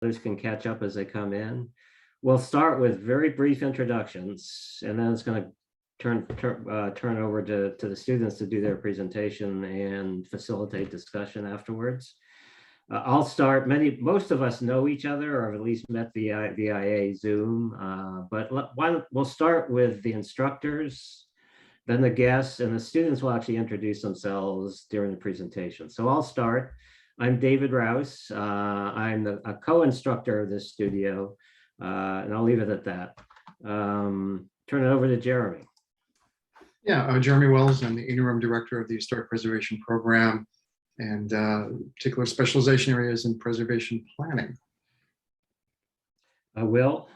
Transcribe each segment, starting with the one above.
others can catch up as they come in. We'll start with very brief introductions, and then it's going to turn over to the students to do their presentation and facilitate discussion afterwards. I'll start. Most of us know each other, or have at least met via Zoom, but we'll start with the instructors, then the guests, and the students will actually introduce themselves during the presentation. So I'll start. I'm David Rouse. I'm a co-instructor of this studio, and I'll leave it at that. Turn it over to Jeremy. Yeah, Jeremy Wells. I'm the interim director of the Historic Preservation Program, and particular specialization areas in preservation planning. Will.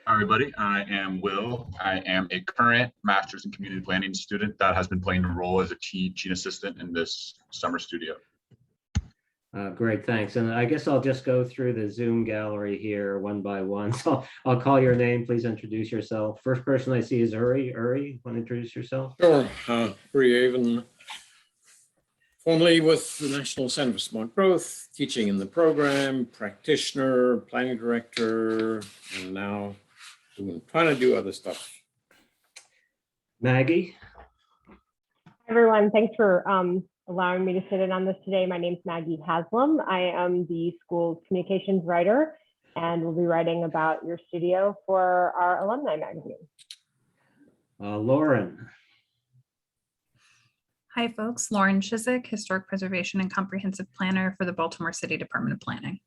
Hi, everybody. I am Will. I am a current master's in community planning student that has been playing a role as a teaching assistant in this summer studio. Great, thanks. And I guess I'll just go through the Zoom gallery here one by one. So I'll call your name. Please introduce yourself. First person I see is Uri. Uri, want to introduce yourself? Sure. Uri Avon, formerly with the National Center for Smart Growth, teaching in the program, practitioner, planning director, and now trying to do other stuff. Maggie. Hi, everyone. Thanks for allowing me to sit in on this today. My name is Maggie Haslam. I am the school's communications writer, and we'll be writing about your studio for our alumni magazine. Lauren. Hi, folks. Lauren Chiswick, Historic Preservation and Comprehensive Planner for the Baltimore City Department of Planning.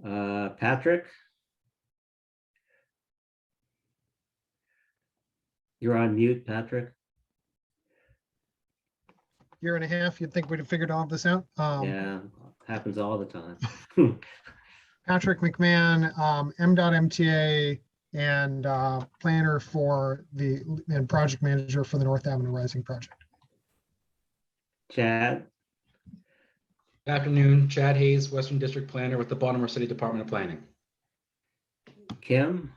Patrick. You're on mute, Patrick. Year and a half, you'd think we'd have figured all of this out. Yeah, happens all the time. Patrick McMahon, M.MTA, and planner for and project manager for the North Avenue Rising project. Chad. Good afternoon, Chad Hayes, Western District Planner with the Baltimore City Department of Planning. Kim.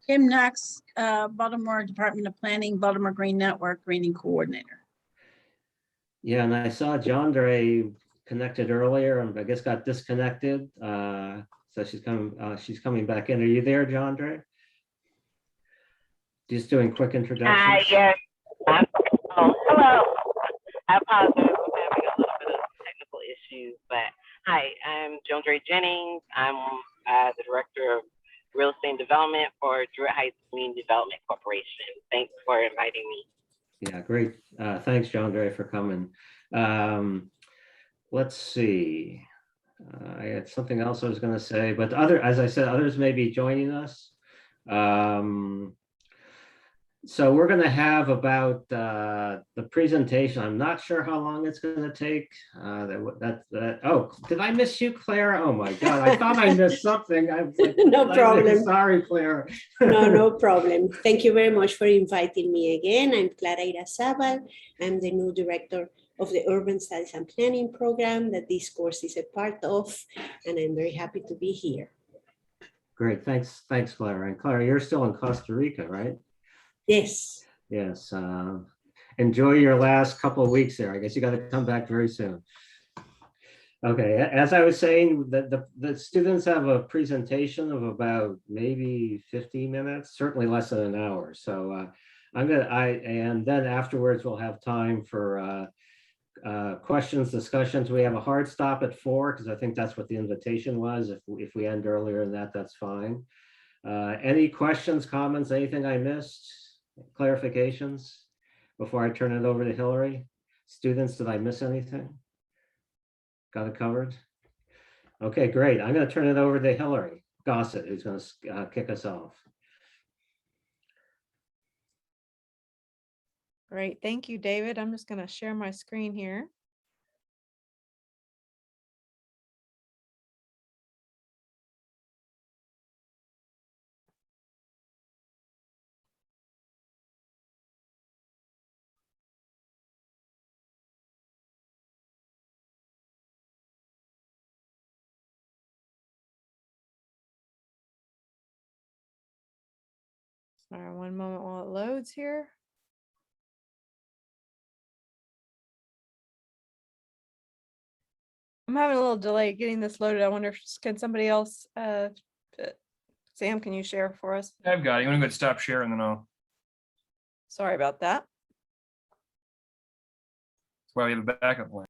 Kim Knox, Baltimore Department of Planning, Baltimore Green Network, Greening Coordinator. Yeah, and I saw John Dre connected earlier, and I guess got disconnected. So she's coming back in. Are you there, John Dre? Just doing quick introductions. Yes. Hello. I apologize for having a little bit of technical issues, but hi, I'm Joan Dre Jennings. I'm the Director of Real Estate and Development for Druid Heights Community Development Corporation. Thanks for inviting me. Yeah, great. Thanks, John Dre, for coming. Let's see. I had something else I was going to say, but as I said, others may be joining us. So we're going to have about the presentation. I'm not sure how long it's going to take. Oh, did I miss you, Claire? Oh my God, I thought I missed something. I was like, no problem. Sorry, Claire. No problem. Thank you very much for inviting me again. I'm Clara Irazabal. I'm the new director of the Urban Studies and Planning program that this course is a part of, and I'm very happy to be here. Great, thanks, Clara. And Clara, you're still in Costa Rica, right? Yes. Yes. Enjoy your last couple of weeks there. I guess you got to come back very soon. Okay, as I was saying, the students have a presentation of about maybe 50 minutes, certainly less than an hour. So and then afterwards we'll have time for questions, discussions. We have a hard stop at 4 because I think that's what the invitation was. If we end earlier than that, that's fine. Any questions, comments, anything I missed? Clarifications before I turn it over to Hillary? Students, did I miss anything? Got it covered? Okay, great. I'm going to turn it over to Hillary Gossett, who's going to kick us off. Great. Thank you, David. I'm just going to share my screen here. Sorry, one moment while it loads here. I'm having a little delay getting this loaded. I wonder if can somebody else, Sam, can you share for us? I've got it. You want to go ahead and stop sharing, then I'll. Sorry about that. That's why we have a backup plan.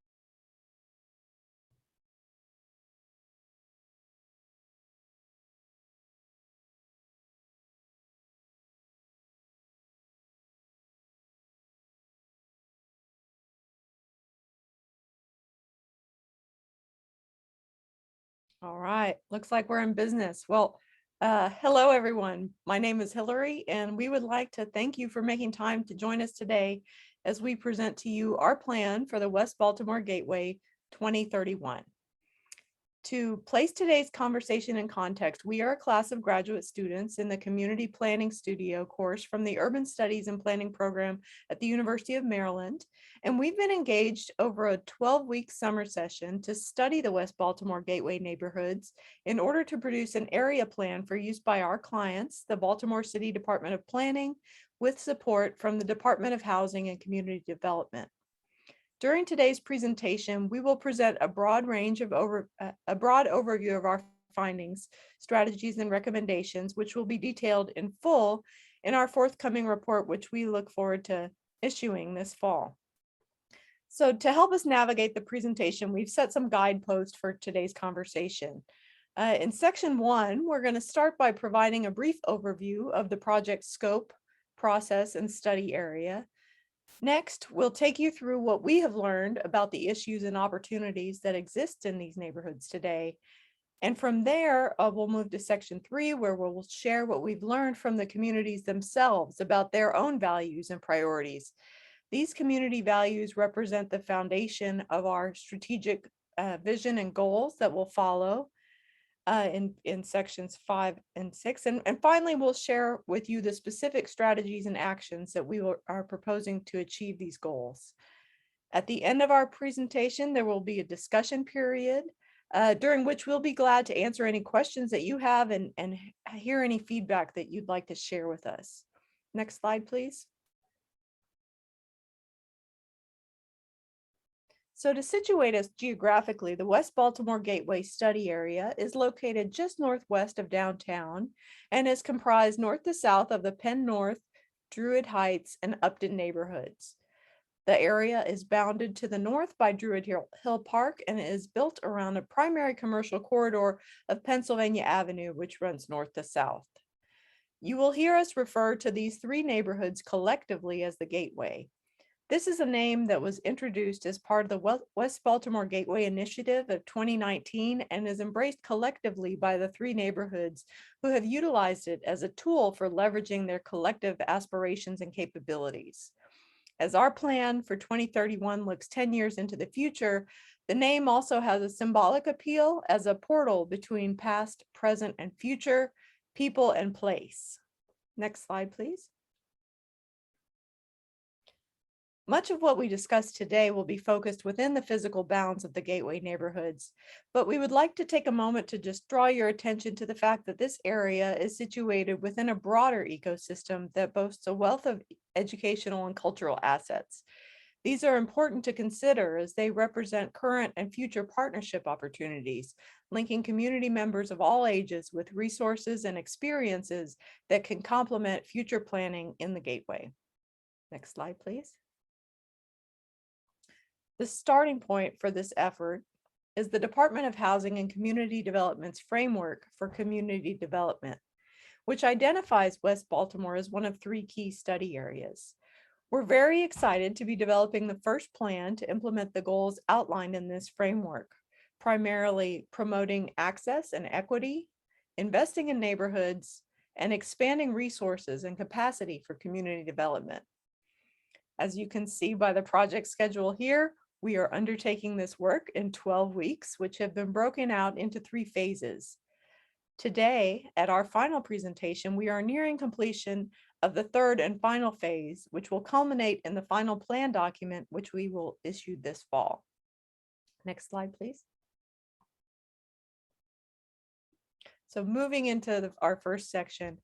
All right, looks like we're in business. Well, hello, everyone. My name is Hillary, and we would like to thank you for making time to join us today as we present to you our plan for the West Baltimore Gateway 2031. To place today's conversation in context, we are a class of graduate students in the Community Planning Studio course from the Urban Studies and Planning program at the University of Maryland. And we've been engaged over a 12-week summer session to study the West Baltimore Gateway neighborhoods in order to produce an area plan for use by our clients, the Baltimore City Department of Planning, with support from the Department of Housing and Community Development. During today's presentation, we will present a broad overview of our findings, strategies, and recommendations, which will be detailed in full in our forthcoming report, which we look forward to issuing this fall. So to help us navigate the presentation, we've set some guideposts for today's conversation. In section 1, we're going to start by providing a brief overview of the project scope, process, and study area. Next, we'll take you through what we have learned about the issues and opportunities that exist in these neighborhoods today. And from there, we'll move to section 3, where we'll share what we've learned from the communities themselves about their own values and priorities. These community values represent the foundation of our strategic vision and goals that will follow in sections 5 and 6. And finally, we'll share with you the specific strategies and actions that we are proposing to achieve these goals. At the end of our presentation, there will be a discussion period during which we'll be glad to answer any questions that you have and hear any feedback that you'd like to share with us. Next slide, please. So to situate us geographically, the West Baltimore Gateway study area is located just northwest of downtown and is comprised north to south of the Penn North, Druid Heights, and Upton neighborhoods. The area is bounded to the north by Druid Hill Park and is built around a primary commercial corridor of Pennsylvania Avenue, which runs north to south. You will hear us refer to these three neighborhoods collectively as the Gateway. This is a name that was introduced as part of the West Baltimore Gateway Initiative of 2019 and is embraced collectively by the three neighborhoods who have utilized it as a tool for leveraging their collective aspirations and capabilities. As our plan for 2031 looks 10 years into the future, the name also has a symbolic appeal as a portal between past, present, and future, people, and place. Next slide, please. Much of what we discuss today will be focused within the physical bounds of the Gateway neighborhoods, but we would like to take a moment to just draw your attention to the fact that this area is situated within a broader ecosystem that boasts a wealth of educational and cultural assets. These are important to consider as they represent current and future partnership opportunities, linking community members of all ages with resources and experiences that can complement future planning in the Gateway. Next slide, please. The starting point for this effort is the Department of Housing and Community Development's framework for community development, which identifies West Baltimore as one of three key study areas. We're very excited to be developing the first plan to implement the goals outlined in this framework, primarily promoting access and equity, investing in neighborhoods, and expanding resources and capacity for community development. As you can see by the project schedule here, we are undertaking this work in 12 weeks, which have been broken out into 3 phases. Today, at our final presentation, we are nearing completion of the third and final phase, which will culminate in the final plan document, which we will issue this fall. Next slide, please. So moving into our first section,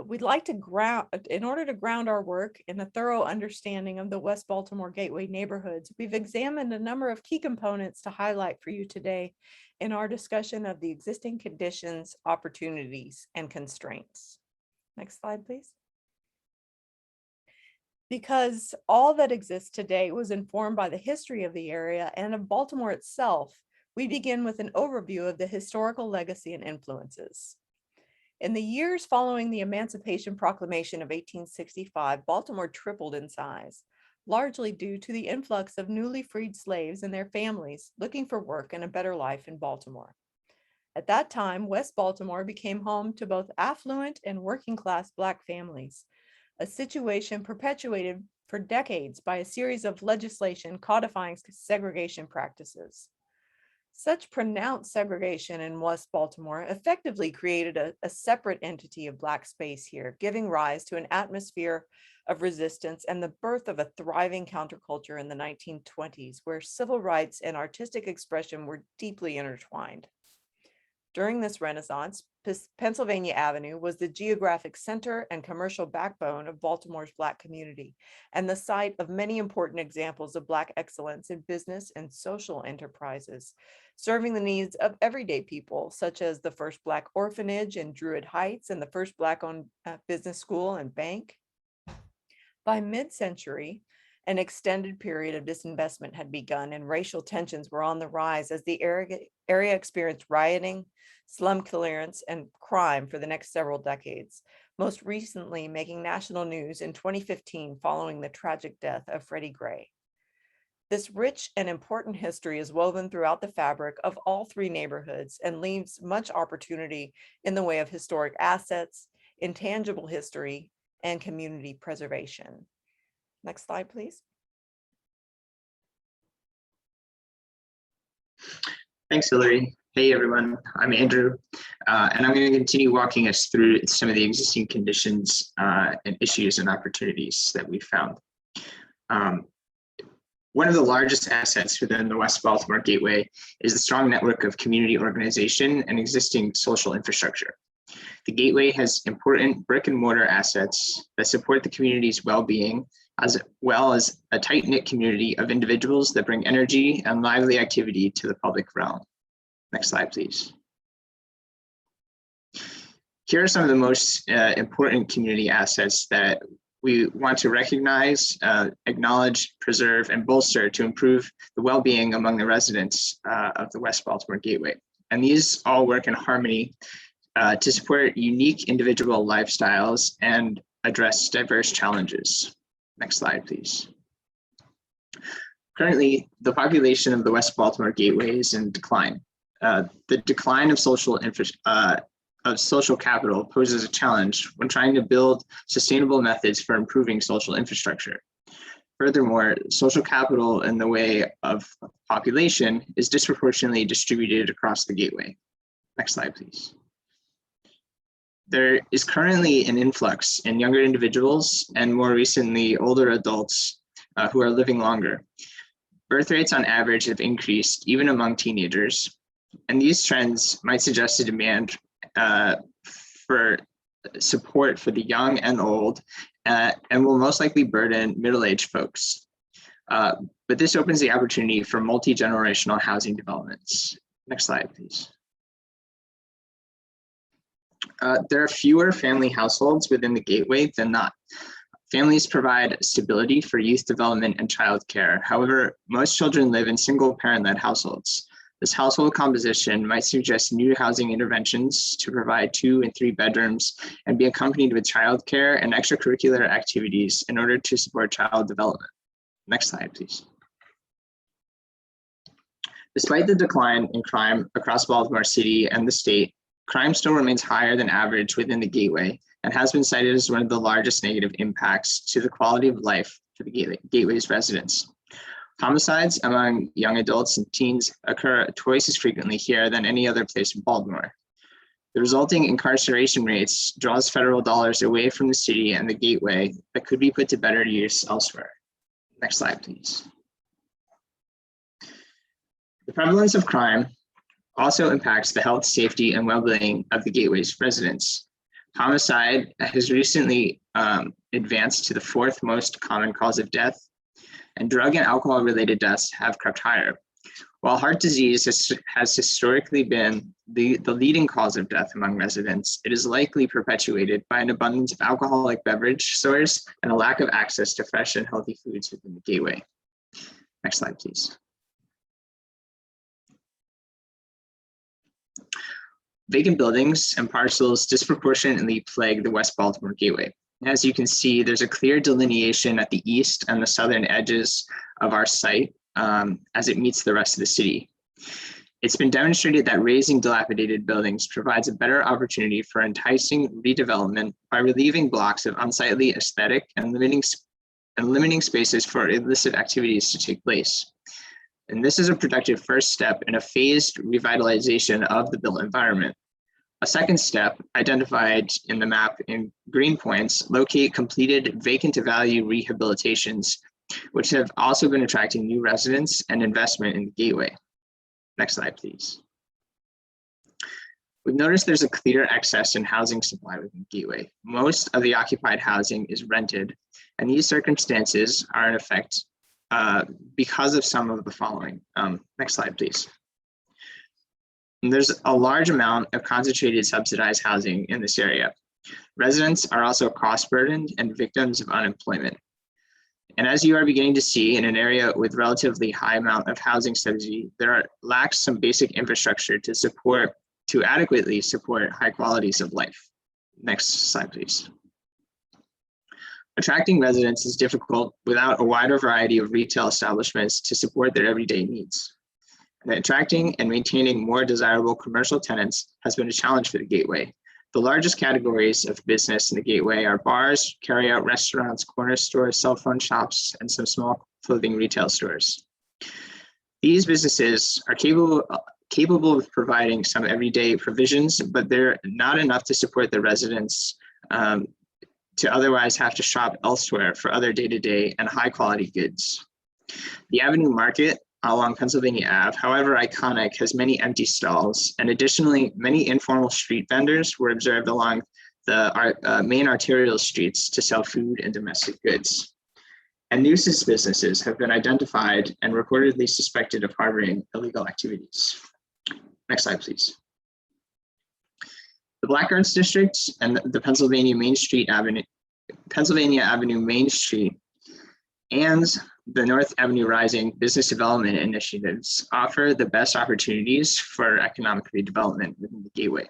We'd like to in order to ground our work in a thorough understanding of the West Baltimore Gateway neighborhoods, we've examined a number of key components to highlight for you today in our discussion of the existing conditions, opportunities, and constraints. Next slide, please. Because all that exists today was informed by the history of the area and of Baltimore itself, we begin with an overview of the historical legacy and influences. In the years following the Emancipation Proclamation of 1865, Baltimore tripled in size, largely due to the influx of newly freed slaves and their families looking for work and a better life in Baltimore. At that time, West Baltimore became home to both affluent and working class Black families, a situation perpetuated for decades by a series of legislation codifying segregation practices. Such pronounced segregation in West Baltimore effectively created a separate entity of Black space here, giving rise to an atmosphere of resistance and the birth of a thriving counterculture in the 1920s, where civil rights and artistic expression were deeply intertwined. During this Renaissance, Pennsylvania Avenue was the geographic center and commercial backbone of Baltimore's Black community, and the site of many important examples of Black excellence in business and social enterprises, serving the needs of everyday people, such as the first Black orphanage in Druid Heights and the first Black-owned business school and bank. By mid-century, an extended period of disinvestment had begun and racial tensions were on the rise as the area experienced rioting, slum clearance, and crime for the next several decades, most recently making national news in 2015 following the tragic death of Freddie Gray. This rich and important history is woven throughout the fabric of all three neighborhoods and leaves much opportunity in the way of historic assets, intangible history, and community preservation. Next slide, please. Thanks, Hillary. Hey, everyone. I'm Andrew, and I'm going to continue walking us through some of the existing conditions and issues and opportunities that we found. One of the largest assets within the West Baltimore Gateway is the strong network of community organization and existing social infrastructure. The Gateway has important brick and mortar assets that support the community's well-being, as well as a tight-knit community of individuals that bring energy and lively activity to the public realm. Next slide, please. Here are some of the most important community assets that we want to recognize, acknowledge, preserve, and bolster to improve the well-being among the residents of the West Baltimore Gateway. And these all work in harmony to support unique individual lifestyles and address diverse challenges. Next slide, please. Currently, the population of the West Baltimore Gateway is in decline. The decline of social capital poses a challenge when trying to build sustainable methods for improving social infrastructure. Furthermore, social capital in the way of population is disproportionately distributed across the Gateway. Next slide, please. There is currently an influx in younger individuals and more recently older adults who are living longer. Birth rates on average have increased even among teenagers, and these trends might suggest a demand for support for the young and old and will most likely burden middle-aged folks. But this opens the opportunity for multi-generational housing developments. Next slide, please. There are fewer family households within the Gateway than not. Families provide stability for youth development and childcare. However, most children live in single parent-led households. This household composition might suggest new housing interventions to provide 2 and 3 bedrooms and be accompanied with childcare and extracurricular activities in order to support child development. Next slide, please. Despite the decline in crime across Baltimore City and the state, crime still remains higher than average within the Gateway and has been cited as one of the largest negative impacts to the quality of life for the Gateway's residents. Homicides among young adults and teens occur twice as frequently here than any other place in Baltimore. The resulting incarceration rates draws federal dollars away from the city and the Gateway that could be put to better use elsewhere. Next slide, please. The prevalence of crime also impacts the health, safety, and well-being of the Gateway's residents. Homicide has recently advanced to the 4th most common cause of death, and drug and alcohol related deaths have crept higher. While heart disease has historically been the leading cause of death among residents, it is likely perpetuated by an abundance of alcoholic beverage stores and a lack of access to fresh and healthy foods within the Gateway. Next slide, please. Vacant buildings and parcels disproportionately plague the West Baltimore Gateway. As you can see, there's a clear delineation at the east and the southern edges of our site as it meets the rest of the city. It's been demonstrated that raising dilapidated buildings provides a better opportunity for enticing redevelopment by relieving blocks of unsightly aesthetic and limiting spaces for illicit activities to take place. And this is a productive first step in a phased revitalization of the built environment. A second step, identified in the map in green points, locate completed vacant to value rehabilitations, which have also been attracting new residents and investment in the Gateway. Next slide, please. We've noticed there's a clear excess in housing supply within the Gateway. Most of the occupied housing is rented, and these circumstances are in effect because of some of the following. Next slide, please. And there's a large amount of concentrated subsidized housing in this area. Residents are also cost burdened and victims of unemployment. And as you are beginning to see in an area with relatively high amount of housing subsidy, lacks some basic infrastructure to adequately support high qualities of life. Next slide, please. Attracting residents is difficult without a wider variety of retail establishments to support their everyday needs. And attracting and maintaining more desirable commercial tenants has been a challenge for the Gateway. The largest categories of business in the Gateway are bars, carryout restaurants, corner stores, cell phone shops, and some small clothing retail stores. These businesses are capable of providing some everyday provisions, but they're not enough to support the residents to otherwise have to shop elsewhere for other day-to-day and high-quality goods. The Avenue Market along Pennsylvania Ave, however iconic, has many empty stalls, and additionally, many informal street vendors were observed along the main arterial streets to sell food and domestic goods. And nuisance businesses have been identified and reportedly suspected of harboring illegal activities. Next slide, please. The Black Arts District and the Pennsylvania Avenue Main Street and the North Avenue Rising business development initiatives offer the best opportunities for economic redevelopment within the Gateway.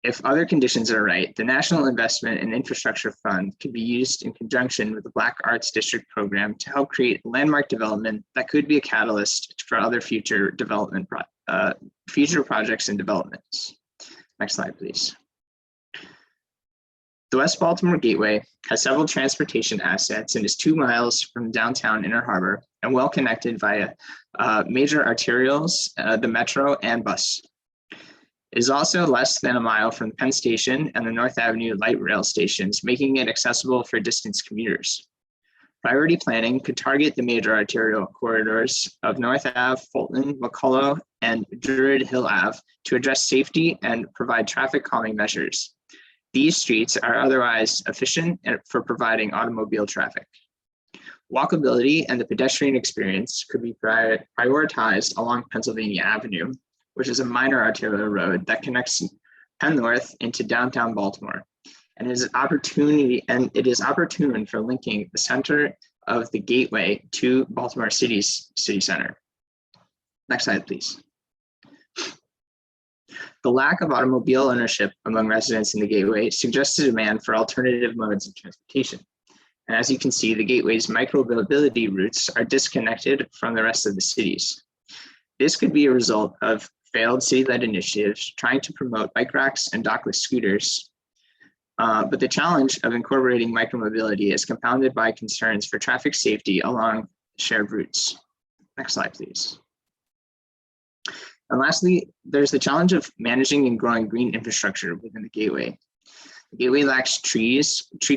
If other conditions are right, the National Investment and Infrastructure Fund could be used in conjunction with the Black Arts District program to help create landmark development that could be a catalyst for other future development projects and developments. Next slide, please. The West Baltimore Gateway has several transportation assets and is 2 miles from downtown Inner Harbor and well connected via major arterials, the metro and bus. It is also less than a mile from Penn Station and the North Avenue light rail stations, making it accessible for distance commuters. Priority planning could target the major arterial corridors of North Ave, Fulton, McCullough, and Druid Hill Ave to address safety and provide traffic calming measures. These streets are otherwise efficient for providing automobile traffic. Walkability and the pedestrian experience could be prioritized along Pennsylvania Avenue, which is a minor arterial road that connects Penn North into downtown Baltimore. And it is opportune for linking the center of the Gateway to Baltimore City's city center. Next slide, please. The lack of automobile ownership among residents in the Gateway suggests a demand for alternative modes of transportation. And as you can see, the Gateway's micro-mobility routes are disconnected from the rest of the cities. This could be a result of failed city-led initiatives trying to promote bike racks and dockless scooters. But the challenge of incorporating micromobility is compounded by concerns for traffic safety along shared routes. Next slide, please. And lastly, there's the challenge of managing and growing green infrastructure within the Gateway. The Gateway lacks tree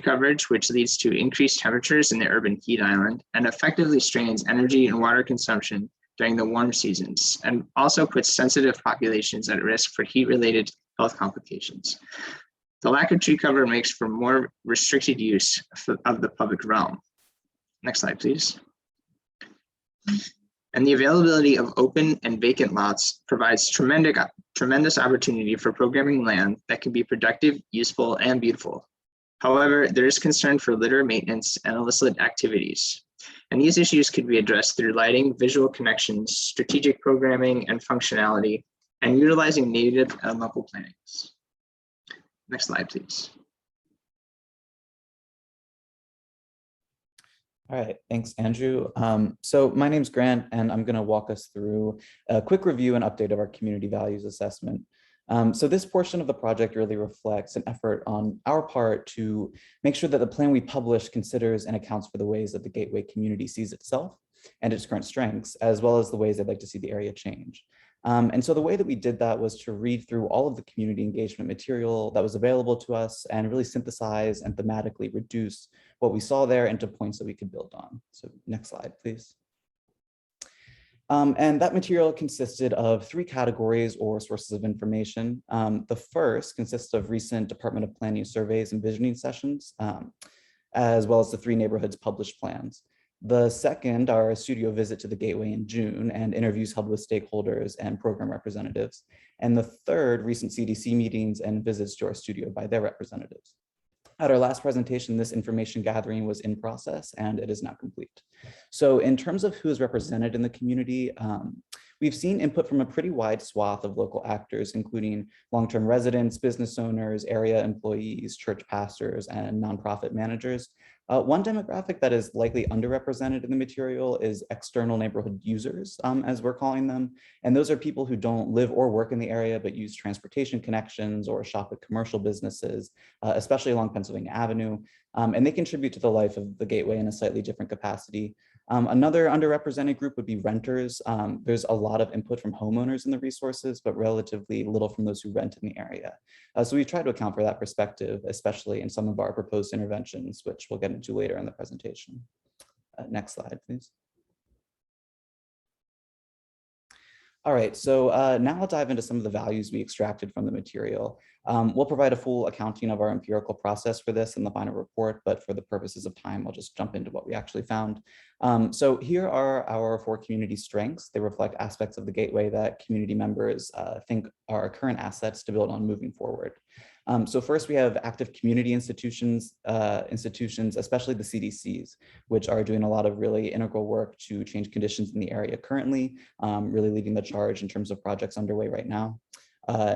coverage, which leads to increased temperatures in the urban heat island and effectively strains energy and water consumption during the warm seasons, and also puts sensitive populations at risk for heat-related health complications. The lack of tree cover makes for more restricted use of the public realm. Next slide, please. And the availability of open and vacant lots provides tremendous opportunity for programming land that can be productive, useful, and beautiful. However, there is concern for litter maintenance and illicit activities. And these issues could be addressed through lighting, visual connections, strategic programming and functionality, and utilizing native and local plannings. Next slide, please. All right, thanks, Andrew. So my name's Grant, and I'm going to walk us through a quick review and update of our community values assessment. So this portion of the project really reflects an effort on our part to make sure that the plan we publish considers and accounts for the ways that the Gateway community sees itself and its current strengths, as well as the ways they'd like to see the area change. And so the way that we did that was to read through all of the community engagement material that was available to us and really synthesize and thematically reduce what we saw there into points that we could build on. So next slide, please. And that material consisted of 3 categories or sources of information. The first consists of recent Department of Planning surveys and visioning sessions, as well as the 3 neighborhoods published plans. The second are a studio visit to the Gateway in June and interviews held with stakeholders and program representatives. And the third, recent CDC meetings and visits to our studio by their representatives. At our last presentation, this information gathering was in process and it is now complete. So in terms of who is represented in the community, we've seen input from a pretty wide swath of local actors, including long-term residents, business owners, area employees, church pastors, and nonprofit managers. One demographic that is likely underrepresented in the material is external neighborhood users, as we're calling them. And those are people who don't live or work in the area, but use transportation connections or shop at commercial businesses, especially along Pennsylvania Avenue. And they contribute to the life of the Gateway in a slightly different capacity. Another underrepresented group would be renters. There's a lot of input from homeowners in the resources, but relatively little from those who rent in the area. So we've tried to account for that perspective, especially in some of our proposed interventions, which we'll get into later in the presentation. Next slide, please. All right, so now I'll dive into some of the values we extracted from the material. We'll provide a full accounting of our empirical process for this in the final report, but for the purposes of time, I'll just jump into what we actually found. So here are our 4 community strengths. They reflect aspects of the Gateway that community members think are current assets to build on moving forward. So first we have active community institutions, especially the CDCs, which are doing a lot of really integral work to change conditions in the area currently, really leading the charge in terms of projects underway right now.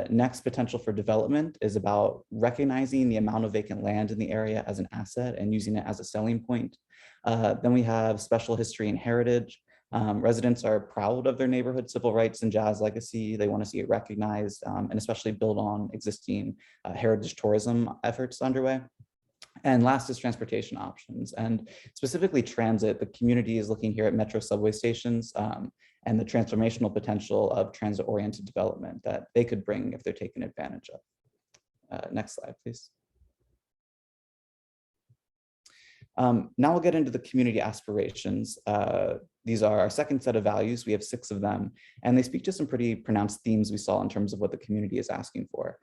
Next, potential for development is about recognizing the amount of vacant land in the area as an asset and using it as a selling point. Then we have special history and heritage. Residents are proud of their neighborhood civil rights and jazz legacy. They want to see it recognized and especially build on existing heritage tourism efforts underway. And last is transportation options, and specifically transit. The community is looking here at metro subway stations and the transformational potential of transit-oriented development that they could bring if they're taken advantage of. Next slide, please. Now we'll get into the community aspirations. These are our second set of values. We have 6 of them, and they speak to some pretty pronounced themes we saw in terms of what the community is asking for.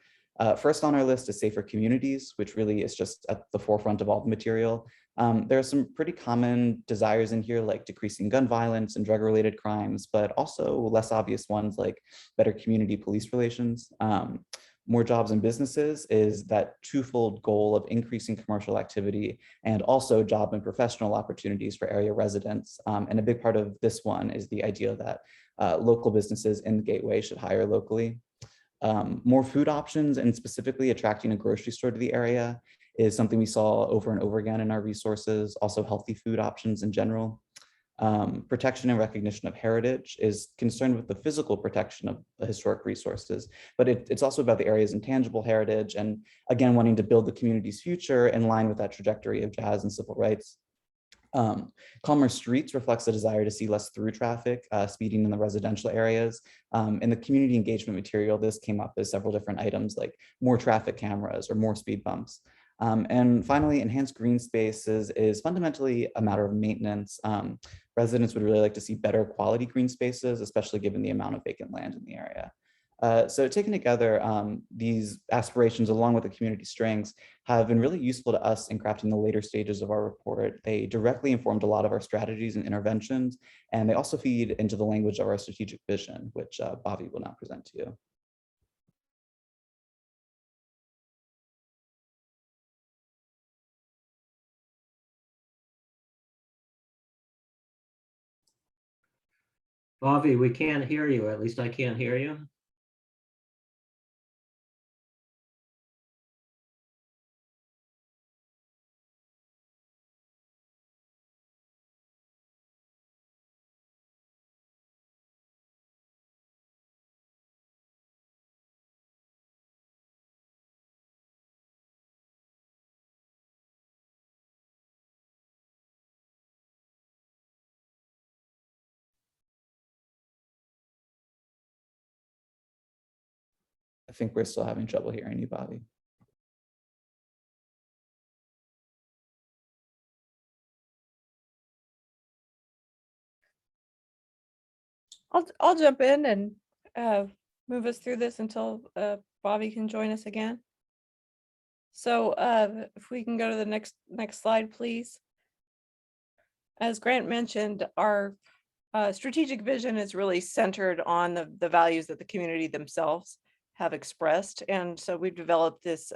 First on our list is safer communities, which really is just at the forefront of all the material. There are some pretty common desires in here, like decreasing gun violence and drug-related crimes, but also less obvious ones like better community police relations. More jobs and businesses is that twofold goal of increasing commercial activity and also job and professional opportunities for area residents. And a big part of this one is the idea that local businesses in the Gateway should hire locally. More food options and specifically attracting a grocery store to the area is something we saw over and over again in our resources. Also healthy food options in general. Protection and recognition of heritage is concerned with the physical protection of the historic resources, but it's also about the area's intangible heritage and again, wanting to build the community's future in line with that trajectory of jazz and civil rights. Calmer streets reflects a desire to see less through traffic, speeding in the residential areas. In the community engagement material, this came up as several different items like more traffic cameras or more speed bumps. And finally, enhanced green spaces is fundamentally a matter of maintenance. Residents would really like to see better quality green spaces, especially given the amount of vacant land in the area. So taken together, these aspirations along with the community strengths have been really useful to us in crafting the later stages of our report. They directly informed a lot of our strategies and interventions, and they also feed into the language of our strategic vision, which Bobby will now present to you. Bobby, we can't hear you. At least I can't hear you. I think we're still having trouble hearing you, Bobby. I'll jump in and move us through this until Bobby can join us again. So if we can go to the next slide, please. As Grant mentioned, our strategic vision is really centered on the values that the community themselves have expressed. And so we've developed this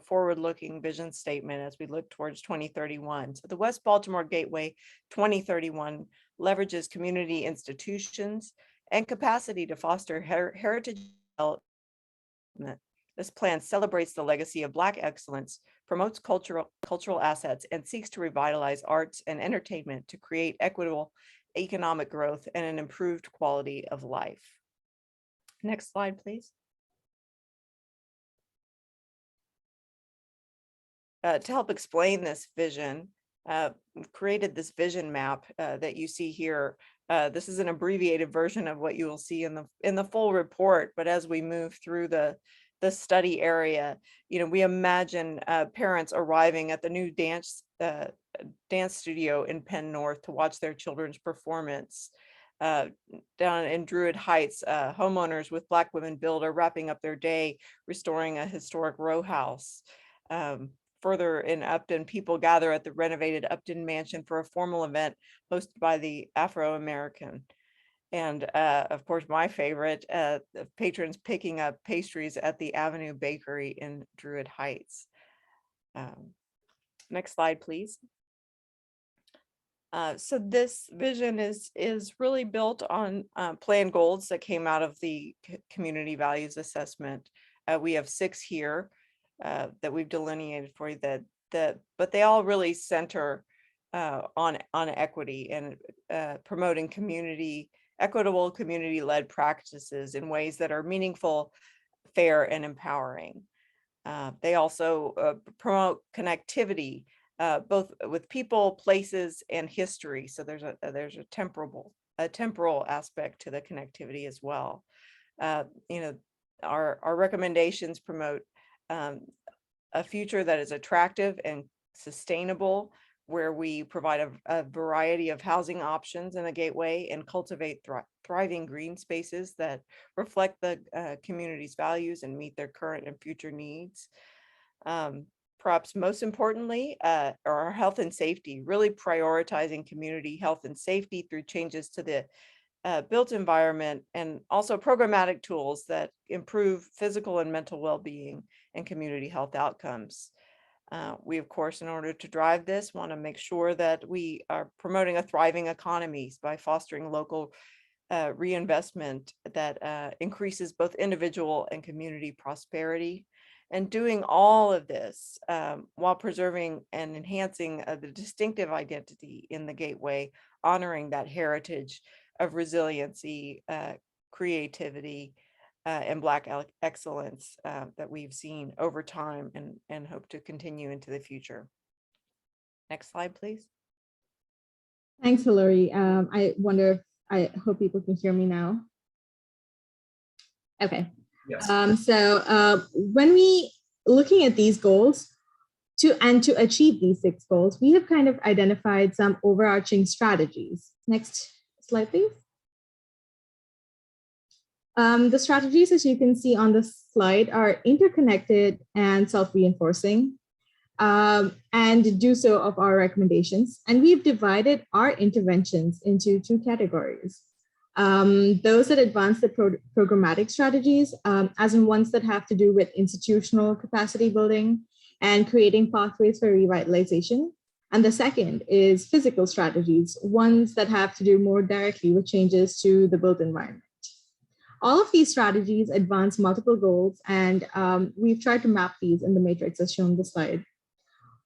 forward-looking vision statement as we look towards 2031. So the West Baltimore Gateway 2031 leverages community institutions and capacity to foster heritage development. This plan celebrates the legacy of Black excellence, promotes cultural assets, and seeks to revitalize arts and entertainment to create equitable economic growth and an improved quality of life. Next slide, please. To help explain this vision, we've created this vision map that you see here. This is an abbreviated version of what you will see in the full report, but as we move through the study area, we imagine parents arriving at the new dance studio in Penn North to watch their children's performance. Down in Druid Heights, homeowners with Black Women Build are wrapping up their day restoring a historic row house. Further in Upton, people gather at the renovated Upton Mansion for a formal event hosted by the Afro-American. And of course, my favorite, the patrons picking up pastries at the Avenue Bakery in Druid Heights. Next slide, please. So this vision is really built on plan goals that came out of the community values assessment. We have 6 here that we've delineated for you but they all really center on equity and promoting equitable community-led practices in ways that are meaningful, fair, and empowering. They also promote connectivity, both with people, places, and history. So there's a temporal aspect to the connectivity as well. Our recommendations promote a future that is attractive and sustainable, where we provide a variety of housing options in the Gateway and cultivate thriving green spaces that reflect the community's values and meet their current and future needs. Perhaps most importantly, our health and safety, really prioritizing community health and safety through changes to the built environment, and also programmatic tools that improve physical and mental well-being and community health outcomes. We, of course, in order to drive this, want to make sure that we are promoting a thriving economy by fostering local reinvestment that increases both individual and community prosperity, and doing all of this while preserving and enhancing the distinctive identity in the Gateway, honoring that heritage of resiliency, creativity, and Black excellence that we've seen over time and hope to continue into the future. Next slide, please. Thanks, Hillary. I hope people can hear me now. Okay. Yes. When we looking at these goals to achieve these 6 goals, we have kind of identified some overarching strategies. Next slide, please. The strategies, as you can see on the slide, are interconnected and self-reinforcing, and do so of our recommendations. And we've divided our interventions into two categories. Those that advance the programmatic strategies, as in ones that have to do with institutional capacity building and creating pathways for revitalization. And the second is physical strategies, ones that have to do more directly with changes to the built environment. All of these strategies advance multiple goals, and we've tried to map these in the matrix as shown on the slide.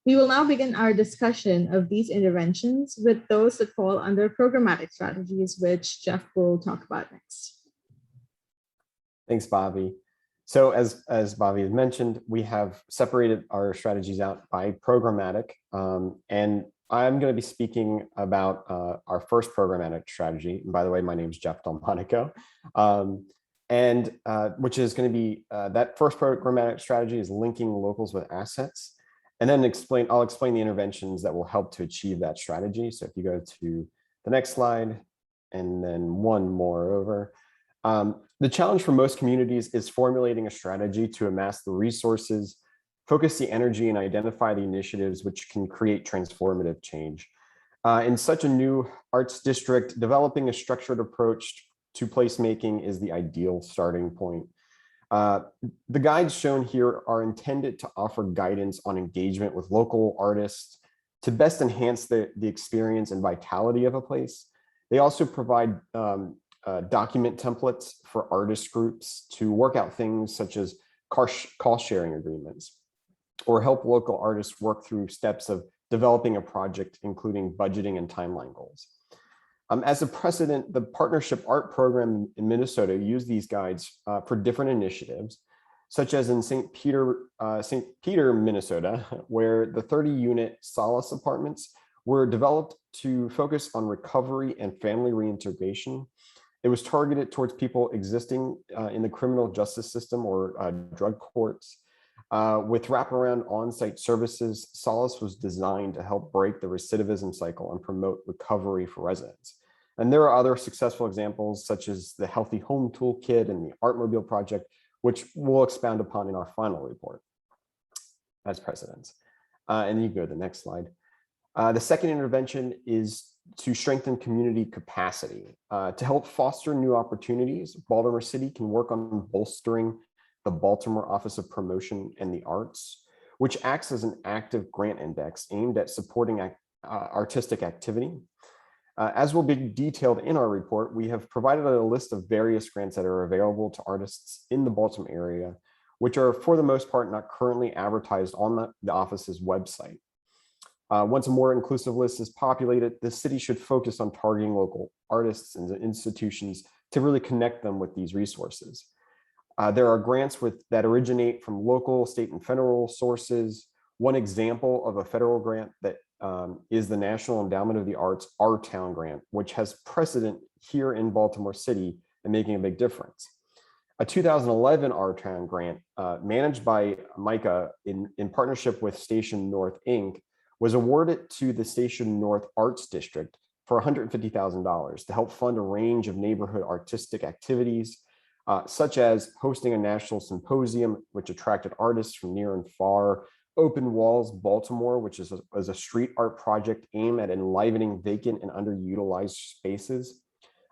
We will now begin our discussion of these interventions with those that fall under programmatic strategies, which Jeff will talk about next. Thanks, Bobby. So as Bobby had mentioned, we have separated our strategies out by programmatic, and I'm going to be speaking about our first programmatic strategy. And by the way, my name is Jeff Delmonico, which is going to be that first programmatic strategy is linking locals with assets. And then I'll explain the interventions that will help to achieve that strategy. So if you go to the next slide and then one more over. The challenge for most communities is formulating a strategy to amass the resources, focus the energy, and identify the initiatives which can create transformative change. In such a new arts district, developing a structured approach to placemaking is the ideal starting point. The guides shown here are intended to offer guidance on engagement with local artists to best enhance the experience and vitality of a place. They also provide document templates for artist groups to work out things such as cost sharing agreements, or help local artists work through steps of developing a project, including budgeting and timeline goals. As a precedent, the Partnership Art Program in Minnesota used these guides for different initiatives, such as in St. Peter, Minnesota, where the 30-unit Solace apartments were developed to focus on recovery and family reintegration. It was targeted towards people existing in the criminal justice system or drug courts. With wraparound on-site services, Solace was designed to help break the recidivism cycle and promote recovery for residents. And there are other successful examples, such as the Healthy Home Toolkit and the Artmobile Project, which we'll expound upon in our final report as precedents. And you go to the next slide. The second intervention is to strengthen community capacity. To help foster new opportunities, Baltimore City can work on bolstering the Baltimore Office of Promotion and the Arts, which acts as an active grant index aimed at supporting artistic activity. As will be detailed in our report, we have provided a list of various grants that are available to artists in the Baltimore area, which are for the most part not currently advertised on the office's website. Once a more inclusive list is populated, the city should focus on targeting local artists and institutions to really connect them with these resources. There are grants that originate from local, state, and federal sources. One example of a federal grant that is the National Endowment of the Arts Our Town Grant, which has precedent here in Baltimore City and making a big difference. A 2011 Our Town Grant managed by MICA in partnership with Station North, Inc., was awarded to the Station North Arts District for $150,000 to help fund a range of neighborhood artistic activities, such as hosting a national symposium, which attracted artists from near and far, Open Walls Baltimore, which is a street art project aimed at enlivening vacant and underutilized spaces,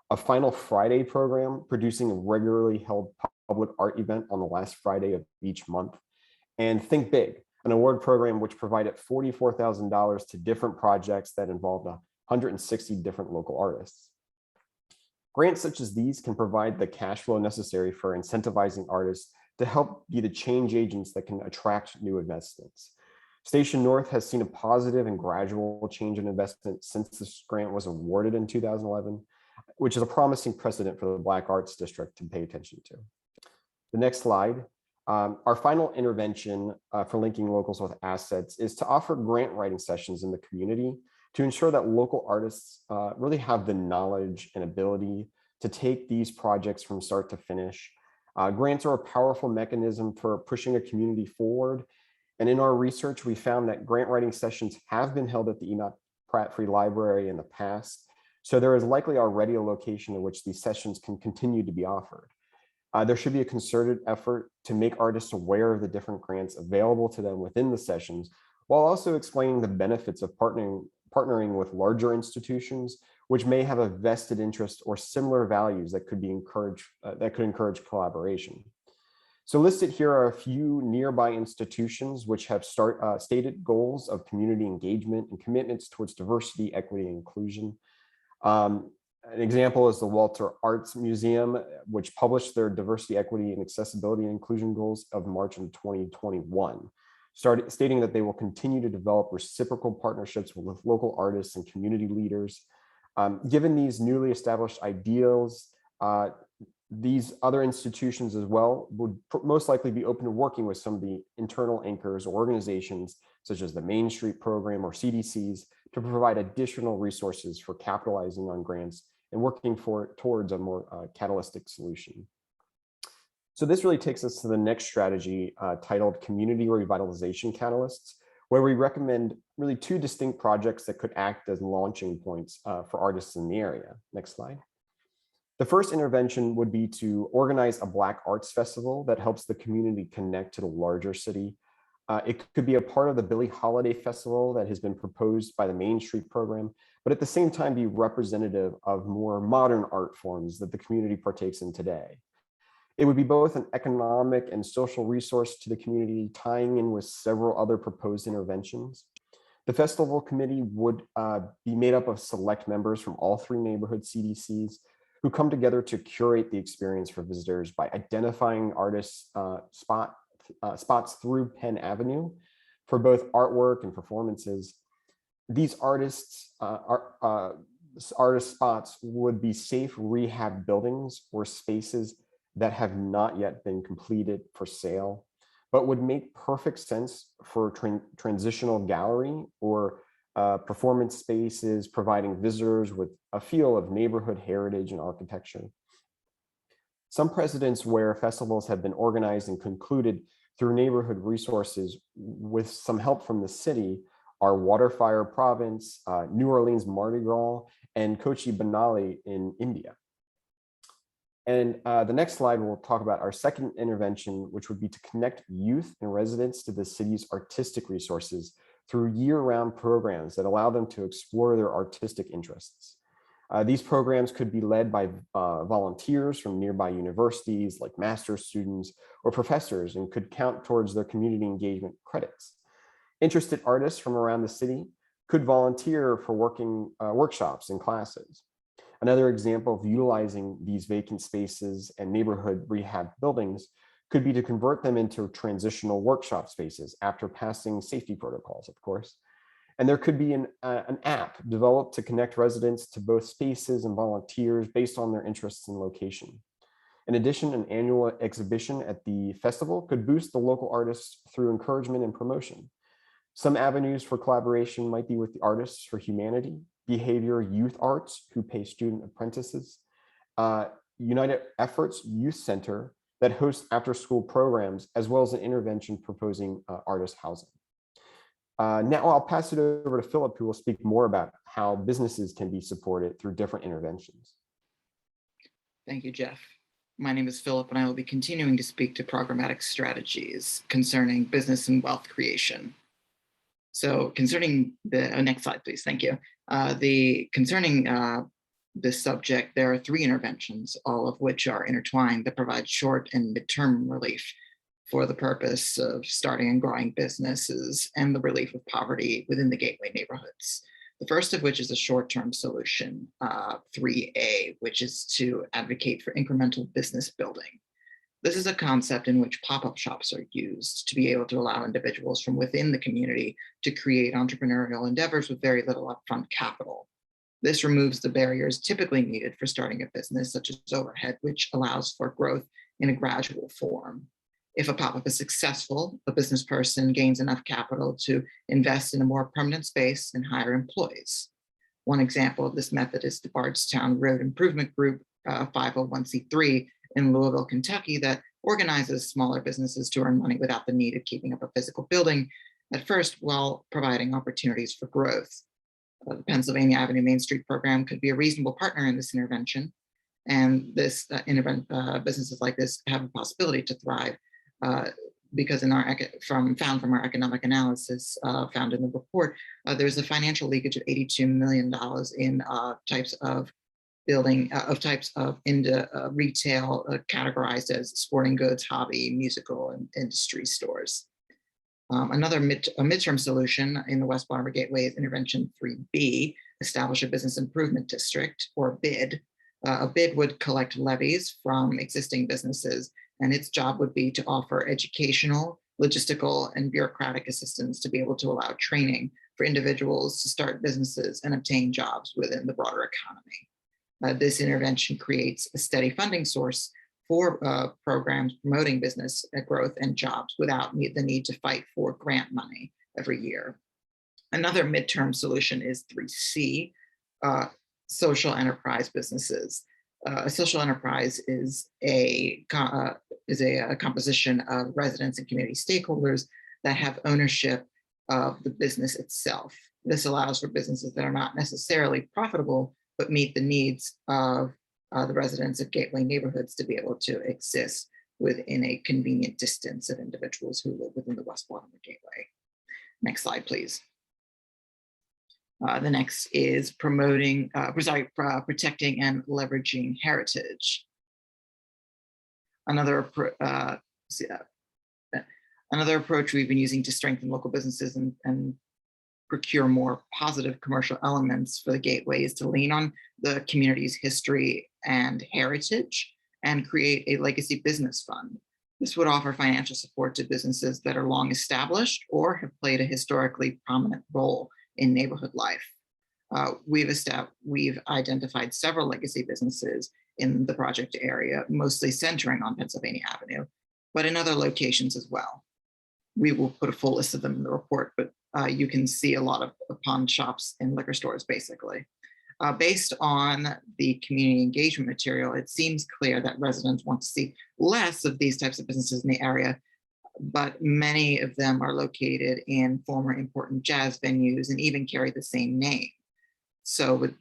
a Final Friday program producing a regularly held public art event on the last Friday of each month, and Think Big, an award program which provided $44,000 to different projects that involved 160 different local artists. Grants such as these can provide the cash flow necessary for incentivizing artists to help be the change agents that can attract new investments. Station North has seen a positive and gradual change in investment since this grant was awarded in 2011, which is a promising precedent for the Black Arts District to pay attention to. The next slide. Our final intervention for linking locals with assets is to offer grant writing sessions in the community to ensure that local artists really have the knowledge and ability to take these projects from start to finish. Grants are a powerful mechanism for pushing a community forward. And in our research, we found that grant writing sessions have been held at the Enoch Pratt Free Library in the past. So there is likely already a location in which these sessions can continue to be offered. There should be a concerted effort to make artists aware of the different grants available to them within the sessions, while also explaining the benefits of partnering with larger institutions, which may have a vested interest or similar values that could encourage collaboration. So listed here are a few nearby institutions which have stated goals of community engagement and commitments towards diversity, equity, and inclusion. An example is the Walter Arts Museum, which published their diversity, equity, and accessibility and inclusion goals of March of 2021, stating that they will continue to develop reciprocal partnerships with local artists and community leaders. Given these newly established ideals, these other institutions as well would most likely be open to working with some of the internal anchors or organizations such as the Main Street Program or CDCs to provide additional resources for capitalizing on grants and working towards a more catalytic solution. So this really takes us to the next strategy titled Community Revitalization Catalysts, where we recommend really two distinct projects that could act as launching points for artists in the area. Next slide. The first intervention would be to organize a Black Arts Festival that helps the community connect to the larger city. It could be a part of the Billie Holiday Festival that has been proposed by the Main Street Program, but at the same time be representative of more modern art forms that the community partakes in today. It would be both an economic and social resource to the community, tying in with several other proposed interventions. The festival committee would be made up of select members from all three neighborhood CDCs who come together to curate the experience for visitors by identifying artists' spots through Penn Avenue for both artwork and performances. These artist spots would be safe rehab buildings or spaces that have not yet been completed for sale, but would make perfect sense for transitional gallery or performance spaces, providing visitors with a feel of neighborhood heritage and architecture. Some precedents where festivals have been organized and concluded through neighborhood resources with some help from the city are Waterfire Province, New Orleans Mardi Gras, and Kochi Banali in India. And the next slide, we'll talk about our second intervention, which would be to connect youth and residents to the city's artistic resources through year-round programs that allow them to explore their artistic interests. These programs could be led by volunteers from nearby universities like master's students or professors and could count towards their community engagement credits. Interested artists from around the city could volunteer for workshops and classes. Another example of utilizing these vacant spaces and neighborhood rehab buildings could be to convert them into transitional workshop spaces after passing safety protocols, of course. And there could be an app developed to connect residents to both spaces and volunteers based on their interests and location. In addition, an annual exhibition at the festival could boost the local artists through encouragement and promotion. Some avenues for collaboration might be with the Artists for Humanity, Behavior Youth Arts, who pay student apprentices, United Efforts Youth Center that hosts after-school programs, as well as an intervention proposing artist housing. Now I'll pass it over to Philip, who will speak more about how businesses can be supported through different interventions. Thank you, Jeff. My name is Philip, and I will be continuing to speak to programmatic strategies concerning business and wealth creation. So concerning the next slide, please. Thank you. Concerning this subject, there are three interventions, all of which are intertwined that provide short and midterm relief for the purpose of starting and growing businesses and the relief of poverty within the gateway neighborhoods. The first of which is a short-term solution, 3A, which is to advocate for incremental business building. This is a concept in which pop-up shops are used to be able to allow individuals from within the community to create entrepreneurial endeavors with very little upfront capital. This removes the barriers typically needed for starting a business, such as overhead, which allows for growth in a gradual form. If a pop-up is successful, a business person gains enough capital to invest in a more permanent space and hire employees. One example of this method is the Bardstown Road Improvement Group, 501c3 in Louisville, Kentucky, that organizes smaller businesses to earn money without the need of keeping up a physical building at first, while providing opportunities for growth. The Pennsylvania Avenue Main Street program could be a reasonable partner in this intervention. And this businesses like this have a possibility to thrive because found from our economic analysis found in the report, there's a financial leakage of $82 million in types of retail categorized as sporting goods, hobby, musical, and industry stores. Another midterm solution in the West Baltimore Gateway is intervention 3B, establish a business improvement district, or BID. A BID would collect levies from existing businesses, and its job would be to offer educational, logistical, and bureaucratic assistance to be able to allow training for individuals to start businesses and obtain jobs within the broader economy. This intervention creates a steady funding source for programs promoting business growth and jobs without the need to fight for grant money every year. Another midterm solution is 3C, social enterprise businesses. A social enterprise is a composition of residents and community stakeholders that have ownership of the business itself. This allows for businesses that are not necessarily profitable, but meet the needs of the residents of gateway neighborhoods to be able to exist within a convenient distance of individuals who live within the West Baltimore Gateway. Next slide, please. The next is protecting and leveraging heritage. Another approach we've been using to strengthen local businesses and procure more positive commercial elements for the gateway is to lean on the community's history and heritage and create a legacy business fund. This would offer financial support to businesses that are long established or have played a historically prominent role in neighborhood life. We've identified several legacy businesses in the project area, mostly centering on Pennsylvania Avenue, but in other locations as well. We will put a full list of them in the report, but you can see a lot of pawn shops and liquor stores, basically. Based on the community engagement material, it seems clear that residents want to see less of these types of businesses in the area, but many of them are located in former important jazz venues and even carry the same name. So with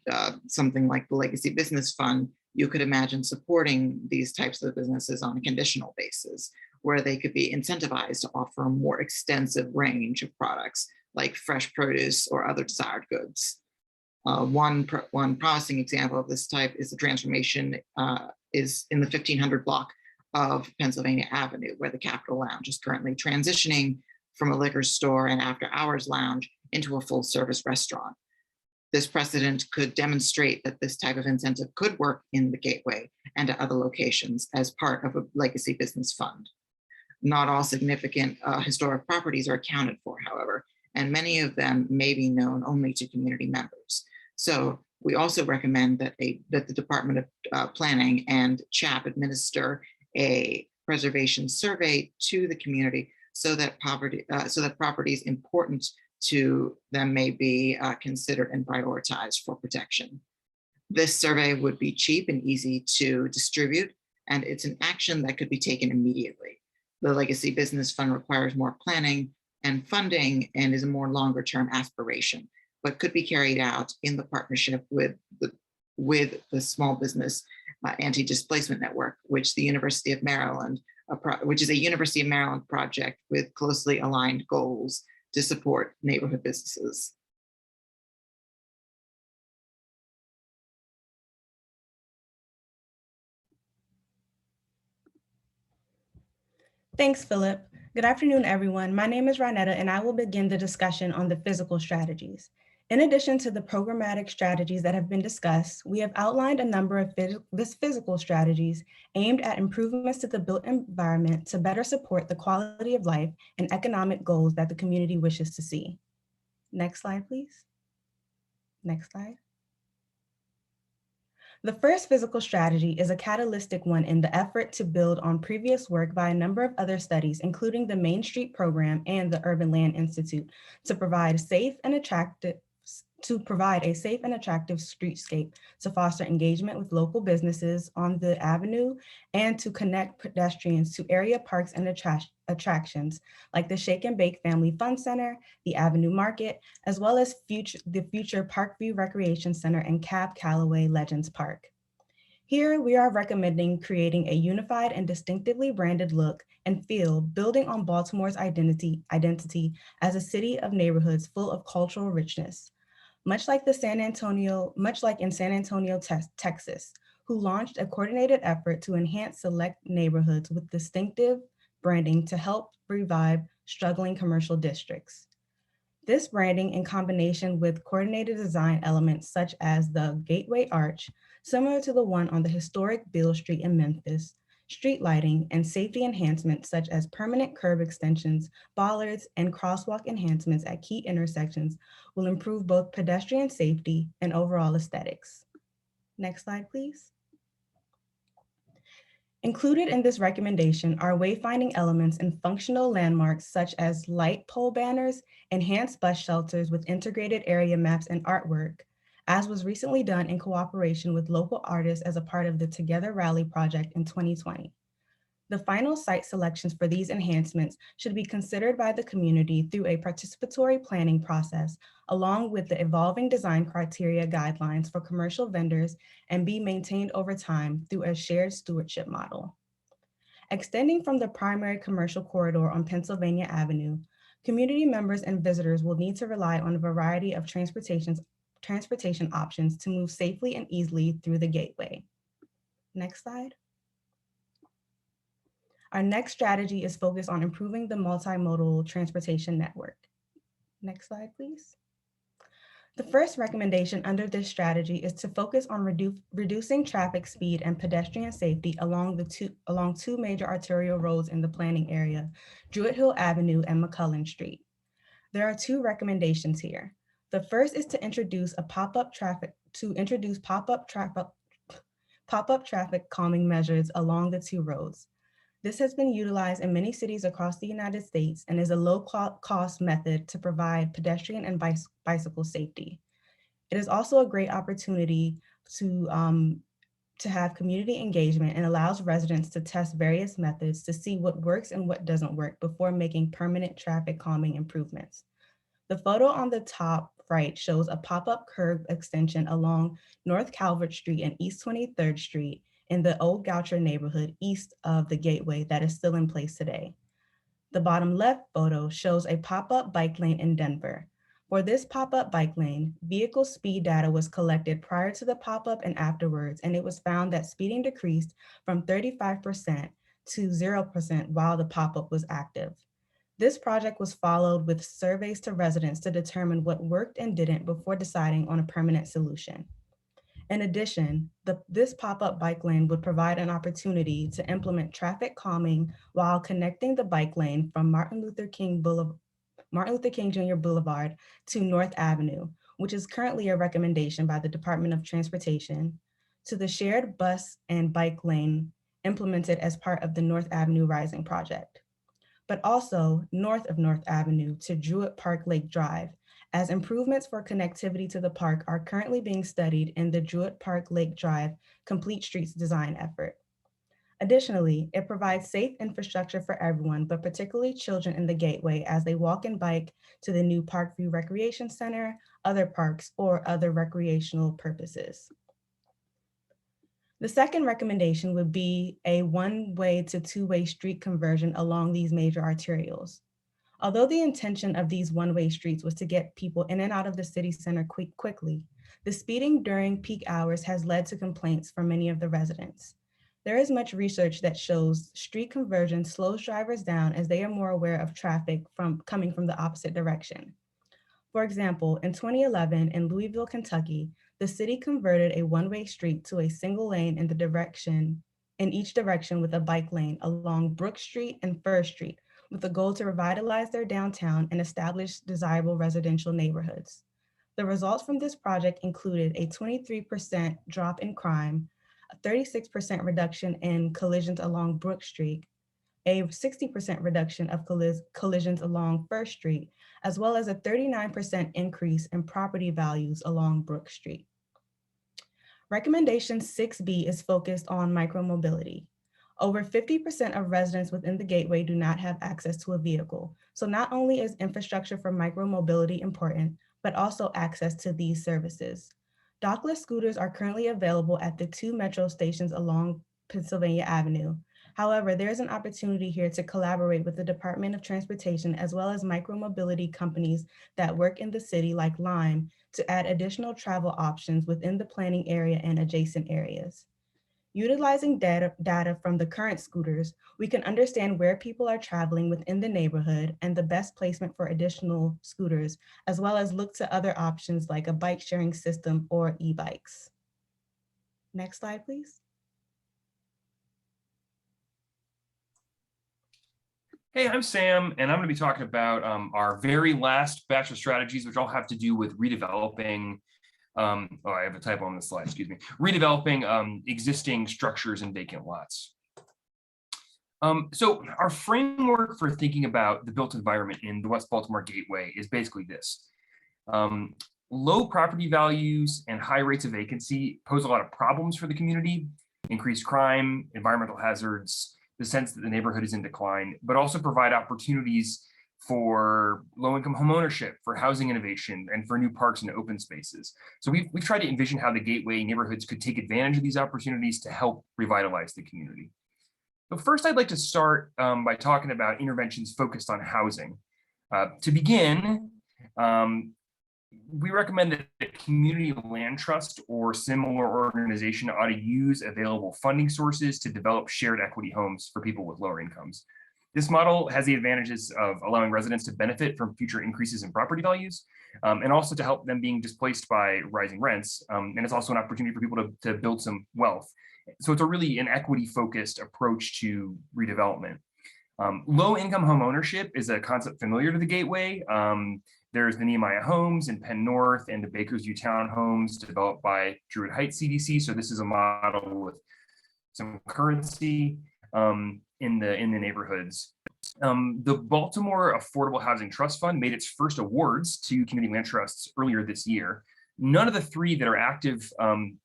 something like the Legacy Business Fund, you could imagine supporting these types of businesses on a conditional basis, where they could be incentivized to offer a more extensive range of products like fresh produce or other desired goods. One promising example of this type is the transformation is in the 1500 block of Pennsylvania Avenue, where the Capitol Lounge is currently transitioning from a liquor store and after hours lounge into a full service restaurant. This precedent could demonstrate that this type of incentive could work in the Gateway and at other locations as part of a legacy business fund. Not all significant historic properties are accounted for, however, and many of them may be known only to community members. So we also recommend that the Department of Planning and CHAP administer a preservation survey to the community so that properties important to them may be considered and prioritized for protection. This survey would be cheap and easy to distribute, and it's an action that could be taken immediately. The Legacy Business Fund requires more planning and funding and is a more longer term aspiration, but could be carried out in the partnership with the Small Business Anti-Displacement Network, which the University of Maryland, which is a University of Maryland project with closely aligned goals to support neighborhood businesses. Thanks, Philip. Good afternoon, everyone. My name is Ronetta, and I will begin the discussion on the physical strategies. In addition to the programmatic strategies that have been discussed, we have outlined a number of physical strategies aimed at improvements to the built environment to better support the quality of life and economic goals that the community wishes to see. Next slide, please. Next slide. The first physical strategy is a catalytic one in the effort to build on previous work by a number of other studies, including the Main Street Program and the Urban Land Institute, to provide a safe and attractive streetscape to foster engagement with local businesses on the avenue and to connect pedestrians to area parks and attractions like the Shake and Bake Family Fun Center, the Avenue Market, as well as the future Parkview Recreation Center and Cab Calloway Legends Park. Here, we are recommending creating a unified and distinctively branded look and feel, building on Baltimore's identity as a city of neighborhoods full of cultural richness. Much like in San Antonio, Texas, who launched a coordinated effort to enhance select neighborhoods with distinctive branding to help revive struggling commercial districts. This branding, in combination with coordinated design elements such as the Gateway Arch, similar to the one on the historic Beale Street in Memphis, street lighting, and safety enhancements such as permanent curb extensions, bollards, and crosswalk enhancements at key intersections will improve both pedestrian safety and overall aesthetics. Next slide, please. Included in this recommendation are wayfinding elements and functional landmarks such as light pole banners, enhanced bus shelters with integrated area maps and artwork, as was recently done in cooperation with local artists as a part of the Together Rally project in 2020. The final site selections for these enhancements should be considered by the community through a participatory planning process, along with the evolving design criteria guidelines for commercial vendors, and be maintained over time through a shared stewardship model. Extending from the primary commercial corridor on Pennsylvania Avenue, community members and visitors will need to rely on a variety of transportation options to move safely and easily through the gateway. Next slide. Our next strategy is focused on improving the multimodal transportation network. Next slide, please. The first recommendation under this strategy is to focus on reducing traffic speed and pedestrian safety along two major arterial roads in the planning area, Druid Hill Avenue and McCullen Street. There are two recommendations here. The first is to introduce pop-up traffic calming measures along the two roads. This has been utilized in many cities across the United States and is a low-cost method to provide pedestrian and bicycle safety. It is also a great opportunity to have community engagement and allows residents to test various methods to see what works and what doesn't work before making permanent traffic calming improvements. The photo on the top right shows a pop-up curb extension along North Calvert Street and East 23rd Street in the Old Goucher neighborhood east of the Gateway that is still in place today. The bottom left photo shows a pop-up bike lane in Denver. For this pop-up bike lane, vehicle speed data was collected prior to the pop-up and afterwards, and it was found that speeding decreased from 35% to 0% while the pop-up was active. This project was followed with surveys to residents to determine what worked and didn't before deciding on a permanent solution. In addition, this pop-up bike lane would provide an opportunity to implement traffic calming while connecting the bike lane from Martin Luther King Jr. Boulevard to North Avenue, which is currently a recommendation by the Department of Transportation, to the shared bus and bike lane implemented as part of the North Avenue Rising project, but also north of North Avenue to Druid Park Lake Drive, as improvements for connectivity to the park are currently being studied in the Druid Park Lake Drive Complete Streets design effort. Additionally, it provides safe infrastructure for everyone, but particularly children in the Gateway as they walk and bike to the new Parkview Recreation Center, other parks, or other recreational purposes. The second recommendation would be a one-way to two-way street conversion along these major arterials. Although the intention of these one-way streets was to get people in and out of the city center quickly, the speeding during peak hours has led to complaints from many of the residents. There is much research that shows street conversion slows drivers down as they are more aware of traffic coming from the opposite direction. For example, in 2011 in Louisville, Kentucky, the city converted a one-way street to a single lane in each direction with a bike lane along Brook Street and Fur Street, with the goal to revitalize their downtown and establish desirable residential neighborhoods. The results from this project included a 23% drop in crime, a 36% reduction in collisions along Brook Street, a 60% reduction of collisions along First Street, as well as a 39% increase in property values along Brook Street. Recommendation 6B is focused on micromobility. Over 50% of residents within the Gateway do not have access to a vehicle. So not only is infrastructure for micromobility important, but also access to these services. Dockless scooters are currently available at the 2 metro stations along Pennsylvania Avenue. However, there's an opportunity here to collaborate with the Department of Transportation as well as micromobility companies that work in the city like Lime to add additional travel options within the planning area and adjacent areas. Utilizing data from the current scooters, we can understand where people are traveling within the neighborhood and the best placement for additional scooters, as well as look to other options like a bike sharing system or e-bikes. Next slide, please. Hey, I'm Sam, and I'm going to be talking about our very last batch of strategies, which all have to do with redeveloping. Oh, I have a typo on the slide, excuse me. Redeveloping existing structures and vacant lots. So our framework for thinking about the built environment in the West Baltimore Gateway is basically this. Low property values and high rates of vacancy pose a lot of problems for the community: increased crime, environmental hazards, the sense that the neighborhood is in decline, but also provide opportunities for low-income homeownership, for housing innovation, and for new parks and open spaces. So we've tried to envision how the Gateway neighborhoods could take advantage of these opportunities to help revitalize the community. But first, I'd like to start by talking about interventions focused on housing. To begin, we recommend that the Community Land Trust or similar organization ought to use available funding sources to develop shared equity homes for people with lower incomes. This model has the advantages of allowing residents to benefit from future increases in property values, and also to help them being displaced by rising rents. And it's also an opportunity for people to build some wealth. So it's really an equity-focused approach to redevelopment. Low-income home ownership is a concept familiar to the Gateway. There's the Nehemiah Homes in Penn North and the Bakersview Townhomes developed by Druid Heights CDC. So this is a model with some currency in the neighborhoods. The Baltimore Affordable Housing Trust Fund made its first awards to community land trusts earlier this year. None of the three that are active, none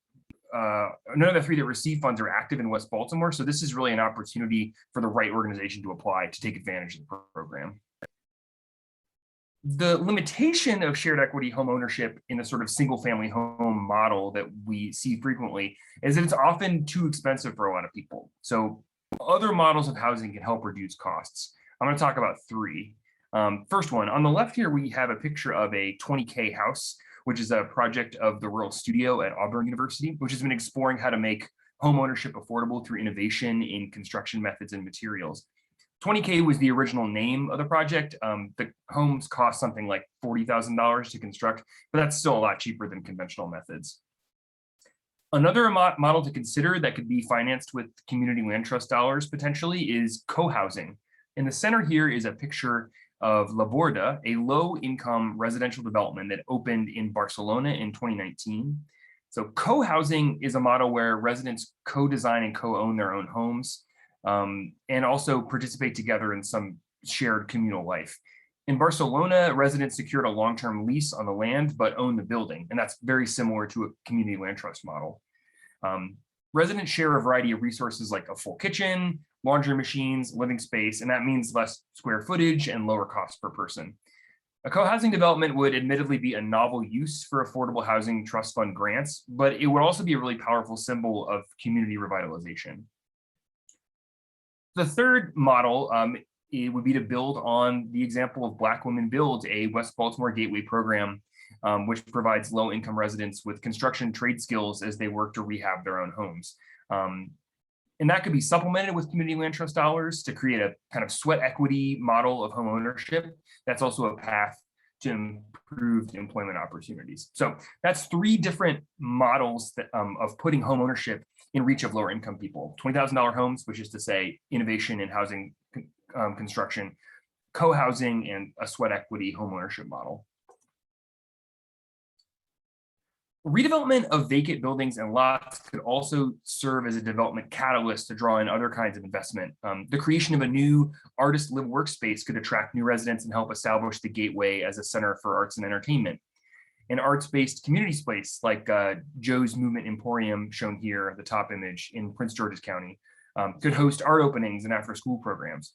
of the three that receive funds are active in West Baltimore. So this is really an opportunity for the right organization to apply to take advantage of the program. The limitation of shared equity home ownership in a sort of single family home model that we see frequently is that it's often too expensive for a lot of people. So other models of housing can help reduce costs. I'm going to talk about three. First one, on the left here, we have a picture of a 20K house, which is a project of the Rural Studio at Auburn University, which has been exploring how to make home ownership affordable through innovation in construction methods and materials. 20K was the original name of the project. The homes cost something like $40,000 to construct, but that's still a lot cheaper than conventional methods. Another model to consider that could be financed with community land trust dollars potentially is co-housing. In the center here is a picture of La Borda, a low-income residential development that opened in Barcelona in 2019. So co-housing is a model where residents co-design and co-own their own homes, and also participate together in some shared communal life. In Barcelona, residents secured a long-term lease on the land, but own the building, and that's very similar to a community land trust model. Residents share a variety of resources like a full kitchen, laundry machines, living space, and that means less square footage and lower cost per person. A co-housing development would admittedly be a novel use for affordable housing trust fund grants, but it would also be a really powerful symbol of community revitalization. The third model it would be to build on the example of Black Women Build, a West Baltimore Gateway program, which provides low-income residents with construction trade skills as they work to rehab their own homes. And that could be supplemented with community land trust dollars to create a kind of sweat equity model of home ownership. That's also a path to improved employment opportunities. So that's three different models that, of putting home ownership in reach of lower income people. $20,000 homes, which is to say innovation in housing construction, co-housing, and a sweat equity home ownership model. Redevelopment of vacant buildings and lots could also serve as a development catalyst to draw in other kinds of investment. The creation of a new artist live workspace could attract new residents and help establish the Gateway as a center for arts and entertainment. An arts-based community space like Joe's Movement Emporium, shown here at the top image in Prince George's County, could host art openings and after-school programs.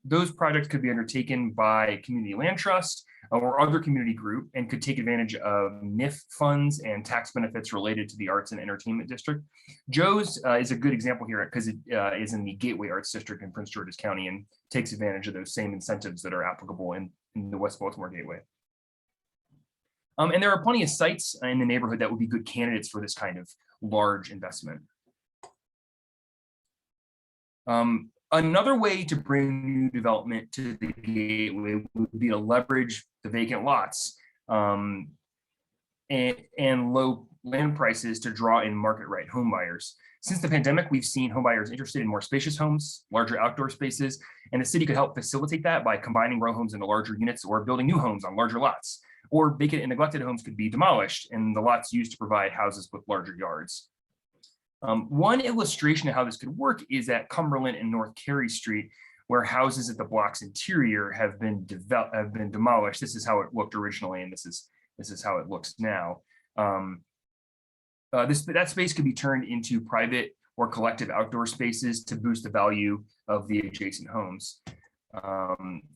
those projects could be undertaken by Community Land Trust or other community group and could take advantage of NIF funds and tax benefits related to the Arts and Entertainment District. Joe's is a good example here because it is in the Gateway Arts District in Prince George's County and takes advantage of those same incentives that are applicable in the West Baltimore Gateway. And there are plenty of sites in the neighborhood that would be good candidates for this kind of large investment. Another way to bring new development to the Gateway would be to leverage the vacant lots and low land prices to draw in market rate home buyers. Since the pandemic, we've seen home buyers interested in more spacious homes, larger outdoor spaces, and the city could help facilitate that by combining row homes into larger units or building new homes on larger lots. Or vacant and neglected homes could be demolished and the lots used to provide houses with larger yards. One illustration of how this could work is at Cumberland and North Carey Street, where houses at the block's interior have been demolished. This is how it looked originally, and this is how it looks now. That space could be turned into private or collective outdoor spaces to boost the value of the adjacent homes.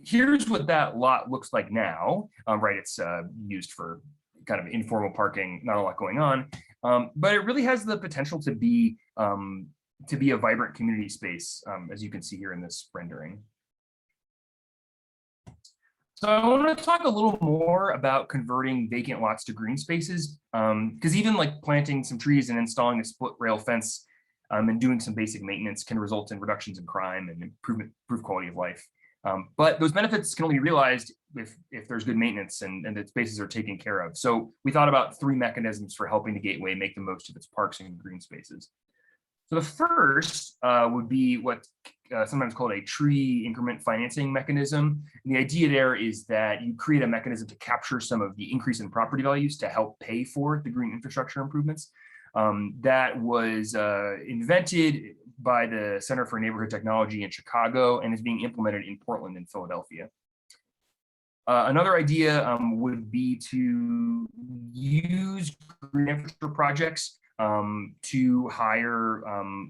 Here's what that lot looks like now. Right, it's used for kind of informal parking, not a lot going on. But it really has the potential to be a vibrant community space, as you can see here in this rendering. So I want to talk a little more about converting vacant lots to green spaces, because even like planting some trees and installing a split rail fence and doing some basic maintenance can result in reductions in crime and improve quality of life. But those benefits can only be realized if there's good maintenance and that spaces are taken care of. So we thought about 3 mechanisms for helping the Gateway make the most of its parks and green spaces. So the first would be what sometimes called a tree increment financing mechanism. And the idea there is that you create a mechanism to capture some of the increase in property values to help pay for the green infrastructure improvements. That was invented by the Center for Neighborhood Technology in Chicago and is being implemented in Portland and Philadelphia. Another idea would be to use green infrastructure projects to hire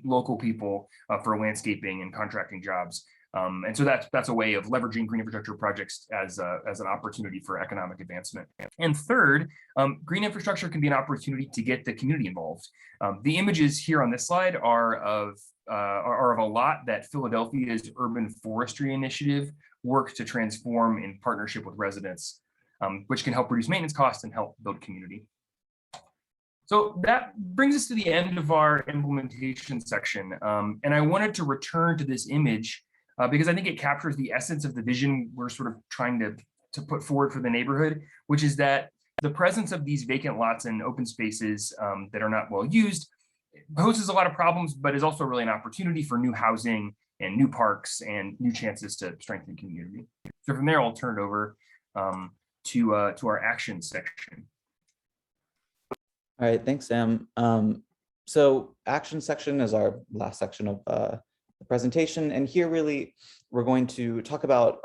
local people for landscaping and contracting jobs. And so that's a way of leveraging green infrastructure projects as an opportunity for economic advancement. And third, green infrastructure can be an opportunity to get the community involved. The images here on this slide are of a lot that Philadelphia's urban forestry initiative worked to transform in partnership with residents, which can help reduce maintenance costs and help build community. So that brings us to the end of our implementation section. And I wanted to return to this image because I think it captures the essence of the vision we're sort of trying to put forward for the neighborhood, which is that the presence of these vacant lots and open spaces that are not well used poses a lot of problems, but is also really an opportunity for new housing and new parks and new chances to strengthen community. So from there, I'll turn it over to our action section. All right, thanks, Sam. So action section is our last section of the presentation. And here really, we're going to talk about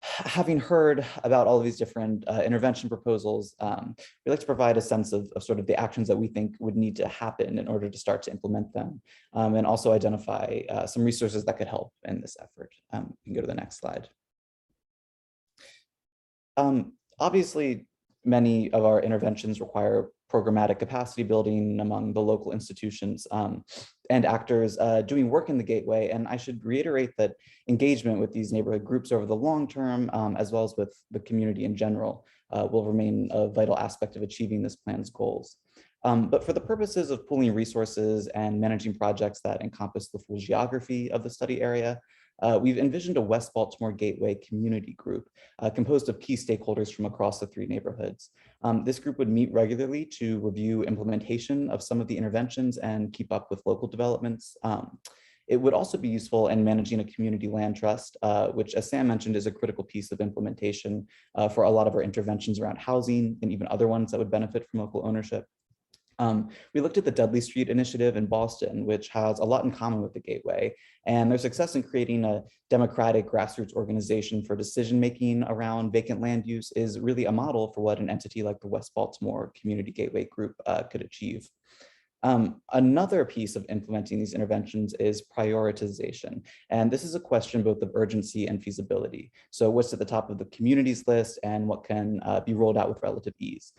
having heard about all of these different intervention proposals, we like to provide a sense of sort of the actions that we think would need to happen in order to start to implement them, and also identify some resources that could help in this effort. You can go to the next slide. Obviously, many of our interventions require programmatic capacity building among the local institutions and actors doing work in the Gateway. And I should reiterate that engagement with these neighborhood groups over the long term, as well as with the community in general, will remain a vital aspect of achieving this plan's goals. But for the purposes of pooling resources and managing projects that encompass the full geography of the study area, we've envisioned a West Baltimore Gateway community group composed of key stakeholders from across the 3 neighborhoods. This group would meet regularly to review implementation of some of the interventions and keep up with local developments. It would also be useful in managing a community land trust, which, as Sam mentioned, is a critical piece of implementation for a lot of our interventions around housing and even other ones that would benefit from local ownership. We looked at the Dudley Street initiative in Boston, which has a lot in common with the Gateway, and their success in creating a democratic grassroots organization for decision-making around vacant land use is really a model for what an entity like the West Baltimore Community Gateway Group could achieve. Another piece of implementing these interventions is prioritization. And this is a question both of urgency and feasibility. So what's at the top of the communities list and what can be rolled out with relative ease.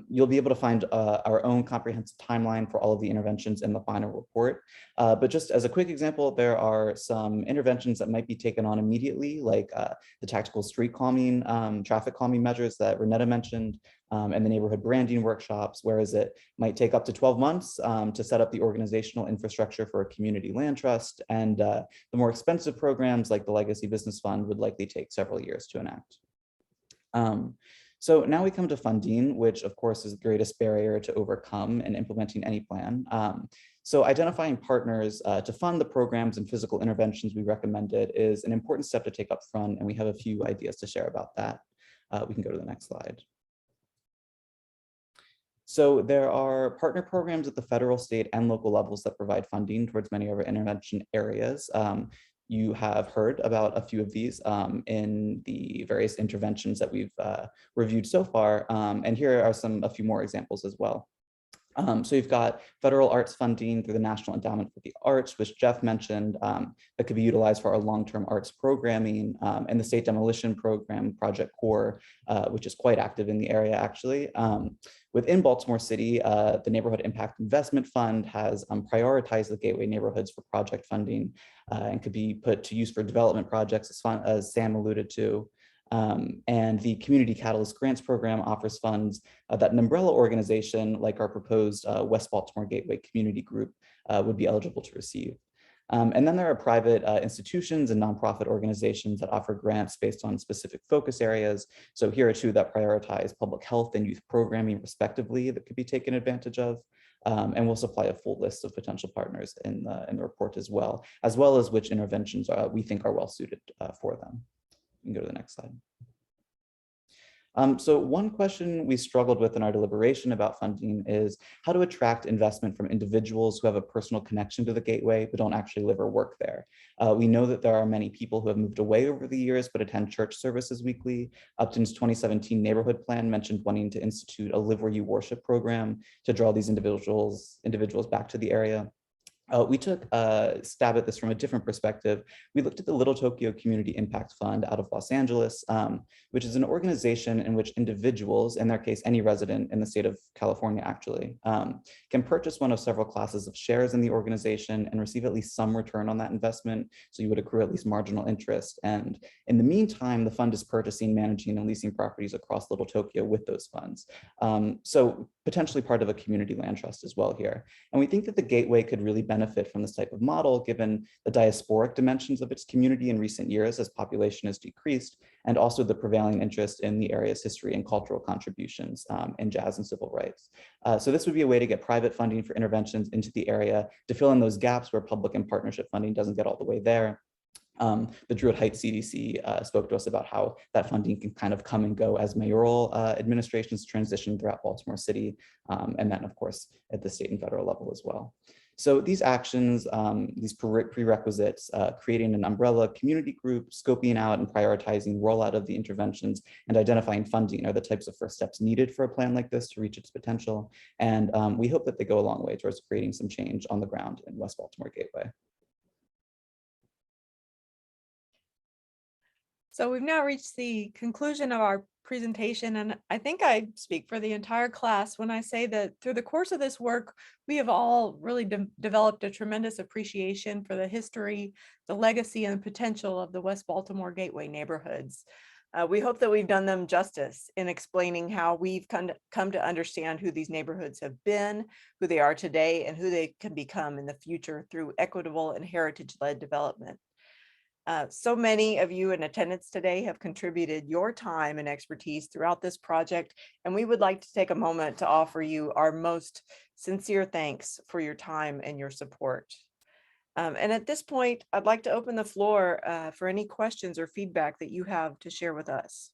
You'll be able to find our own comprehensive timeline for all of the interventions in the final report. But just as a quick example, there are some interventions that might be taken on immediately, like the tactical street calming, traffic calming measures that Renetta mentioned, and the neighborhood branding workshops, whereas it might take up to 12 months to set up the organizational infrastructure for a community land trust. And the more expensive programs like the Legacy Business Fund would likely take several years to enact. So now we come to funding, which of course is the greatest barrier to overcome in implementing any plan. So identifying partners to fund the programs and physical interventions we recommended is an important step to take up front, and we have a few ideas to share about that. We can go to the next slide. So there are partner programs at the federal, state, and local levels that provide funding towards many of our intervention areas. You have heard about a few of these in the various interventions that we've reviewed so far. And here are a few more examples as well. So you've got federal arts funding through the National Endowment for the Arts, which Jeff mentioned, that could be utilized for our long-term arts programming, and the state demolition program, Project Core, which is quite active in the area actually. Within Baltimore City, the Neighborhood Impact Investment Fund has prioritized the gateway neighborhoods for project funding and could be put to use for development projects, as Sam alluded to. And the Community Catalyst Grants Program offers funds that an umbrella organization like our proposed West Baltimore Gateway Community Group would be eligible to receive. And then there are private institutions and nonprofit organizations that offer grants based on specific focus areas. So here are two that prioritize public health and youth programming respectively that could be taken advantage of. And we'll supply a full list of potential partners in the report as well as which interventions we think are well suited for them. You can go to the next slide. So one question we struggled with in our deliberation about funding is how to attract investment from individuals who have a personal connection to the Gateway but don't actually live or work there. We know that there are many people who have moved away over the years but attend church services weekly. Upton's 2017 neighborhood plan mentioned wanting to institute a Live Where You Worship program to draw these individuals back to the area. We took a stab at this from a different perspective. We looked at the Little Tokyo Community Impact Fund out of Los Angeles, which is an organization in which individuals, in their case, any resident in the state of California actually, can purchase one of several classes of shares in the organization and receive at least some return on that investment. So you would accrue at least marginal interest. And in the meantime, the fund is purchasing, managing, and leasing properties across Little Tokyo with those funds. So potentially part of a community land trust as well here. And we think that the Gateway could really benefit from this type of model, given the diasporic dimensions of its community in recent years as population has decreased, and also the prevailing interest in the area's history and cultural contributions in jazz and civil rights. So this would be a way to get private funding for interventions into the area to fill in those gaps where public and partnership funding doesn't get all the way there. The Druid Heights CDC spoke to us about how that funding can kind of come and go as mayoral administrations transition throughout Baltimore City, and then of course at the state and federal level as well. So these actions, these prerequisites, creating an umbrella community group, scoping out and prioritizing rollout of the interventions, and identifying funding are the types of first steps needed for a plan like this to reach its potential. And we hope that they go a long way towards creating some change on the ground in West Baltimore Gateway. So we've now reached the conclusion of our presentation, and I think I speak for the entire class when I say that through the course of this work, we have all really developed a tremendous appreciation for the history, the legacy, and the potential of the West Baltimore Gateway neighborhoods. We hope that we've done them justice in explaining how we've come to understand who these neighborhoods have been, who they are today, and who they can become in the future through equitable and heritage-led development. So many of you in attendance today have contributed your time and expertise throughout this project, and we would like to take a moment to offer you our most sincere thanks for your time and your support. And at this point, I'd like to open the floor for any questions or feedback that you have to share with us.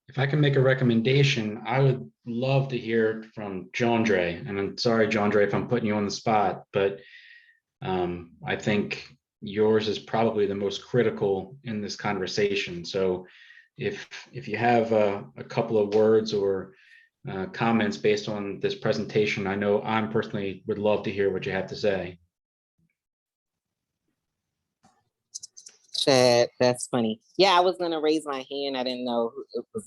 If I can make a recommendation, I would love to hear from John Dre. And I'm sorry, John Dre, if I'm putting you on the spot, but I think yours is probably the most critical in this conversation. So if you have a couple of words or comments based on this presentation, I know I personally would love to hear what you have to say. That's funny. Yeah, I was gonna raise my hand. I didn't know it was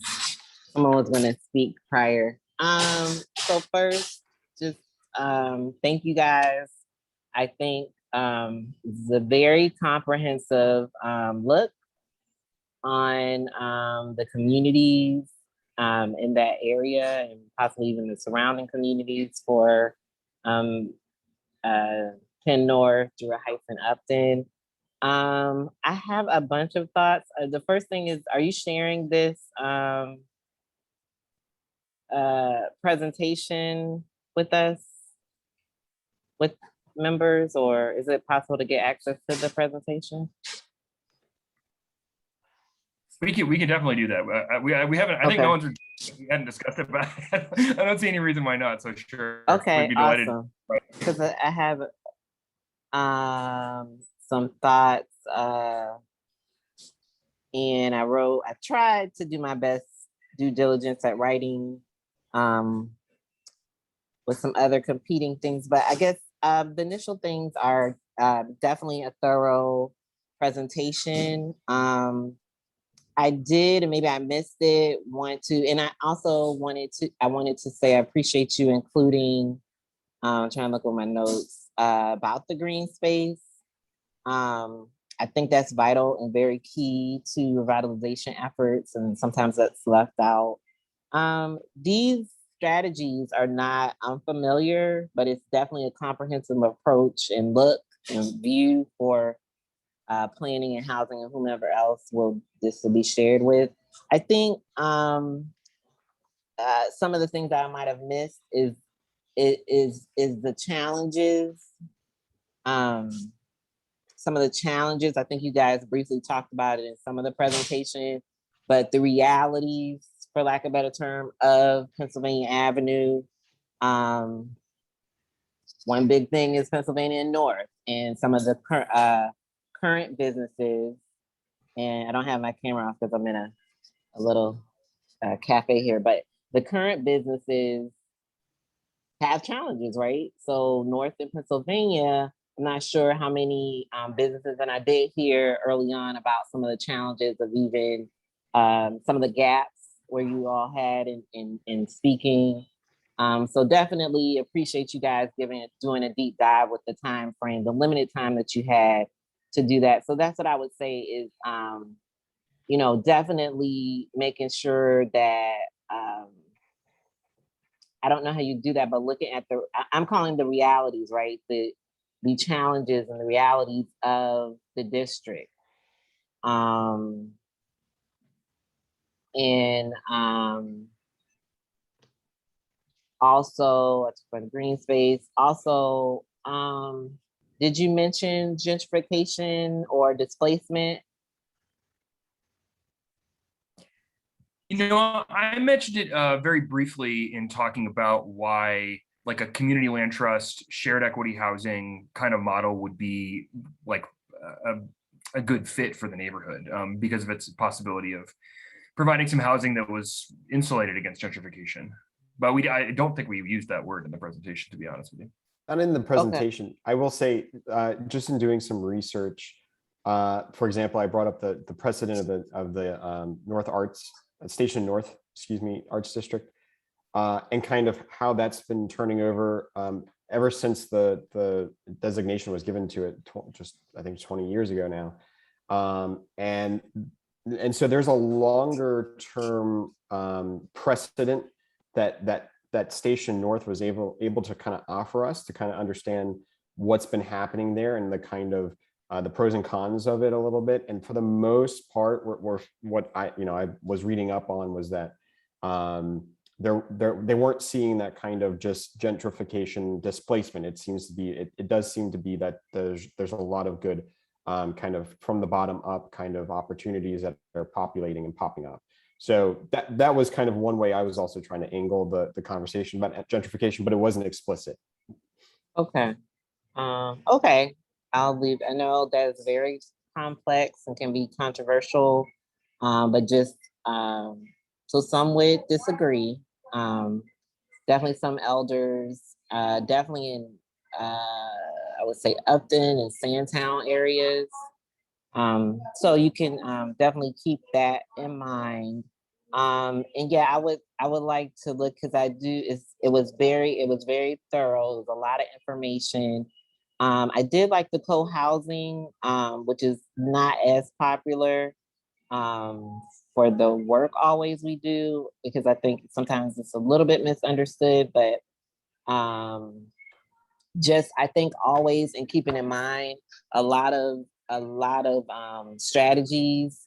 someone was gonna speak prior. So first, just thank you guys. I think the very comprehensive look on the communities in that area and possibly even the surrounding communities for Penn North, Druid Heights, and Upton. I have a bunch of thoughts. The first thing is, are you sharing this presentation with us, with members, or is it possible to get access to the presentation? We can definitely do that. We haven't. I think no one's. We hadn't discussed it, but I don't see any reason why not. So sure. Okay, we'd be delighted. awesome. Because I have some thoughts, and I tried to do my best due diligence at writing with some other competing things, but I guess the initial things are definitely a thorough presentation. I did, and maybe I missed it, and I also wanted to say I appreciate you including, I'm trying to look at my notes, about the green space. I think that's vital and very key to revitalization efforts, and sometimes that's left out. These strategies are not unfamiliar, but it's definitely a comprehensive approach and look and view for planning and housing and whomever else this will be shared with. I think some of the things that I might have missed is the challenges. Some of the challenges, I think you guys briefly talked about it in some of the presentation, but the realities, for lack of a better term, of Pennsylvania Avenue. One big thing is Pennsylvania North and some of the current businesses. And I don't have my camera off because I'm in a little cafe here, but the current businesses have challenges, right? So North in Pennsylvania, I'm not sure how many businesses, and I did hear early on about some of the challenges of even some of the gaps where you all had in speaking. So definitely appreciate you guys doing a deep dive with the time frame, the limited time that you had to do that. So that's what I would say is, definitely making sure that, I don't know how you do that, but looking at I'm calling the realities, right? The challenges and the realities of the district. And also for the green space. Also, did you mention gentrification or displacement? I mentioned it very briefly in talking about why like a community land trust, shared equity housing kind of model would be like a good fit for the neighborhood because of its possibility of providing some housing that was insulated against gentrification. But I don't think we used that word in the presentation, to be honest with you. Not in the presentation. Okay. I will say, just in doing some research, for example, I brought up the precedent of the North Arts, Station North, Arts District, and kind of how that's been turning over ever since the designation was given to it, just I think 20 years ago now. And so there's a longer term precedent that Station North was able to kind of offer us to kind of understand what's been happening there and the kind of the pros and cons of it a little bit. And for the most part, what I was reading up on was that they weren't seeing that kind of just gentrification displacement. It does seem to be that there's a lot of good kind of from the bottom up kind of opportunities that are populating and popping up. So that was kind of one way I was also trying to angle the conversation about gentrification, but it wasn't explicit. Okay. Okay. I'll leave. I know that's very complex and can be controversial, but just so some would disagree. Definitely some elders, definitely in I would say Upton and Sandtown areas. So you can definitely keep that in mind. And yeah, I would like to look because it was very thorough. It was a lot of information. I did like the co-housing, which is not as popular for the work always we do, because I think sometimes it's a little bit misunderstood, but just I think always in keeping in mind a lot of strategies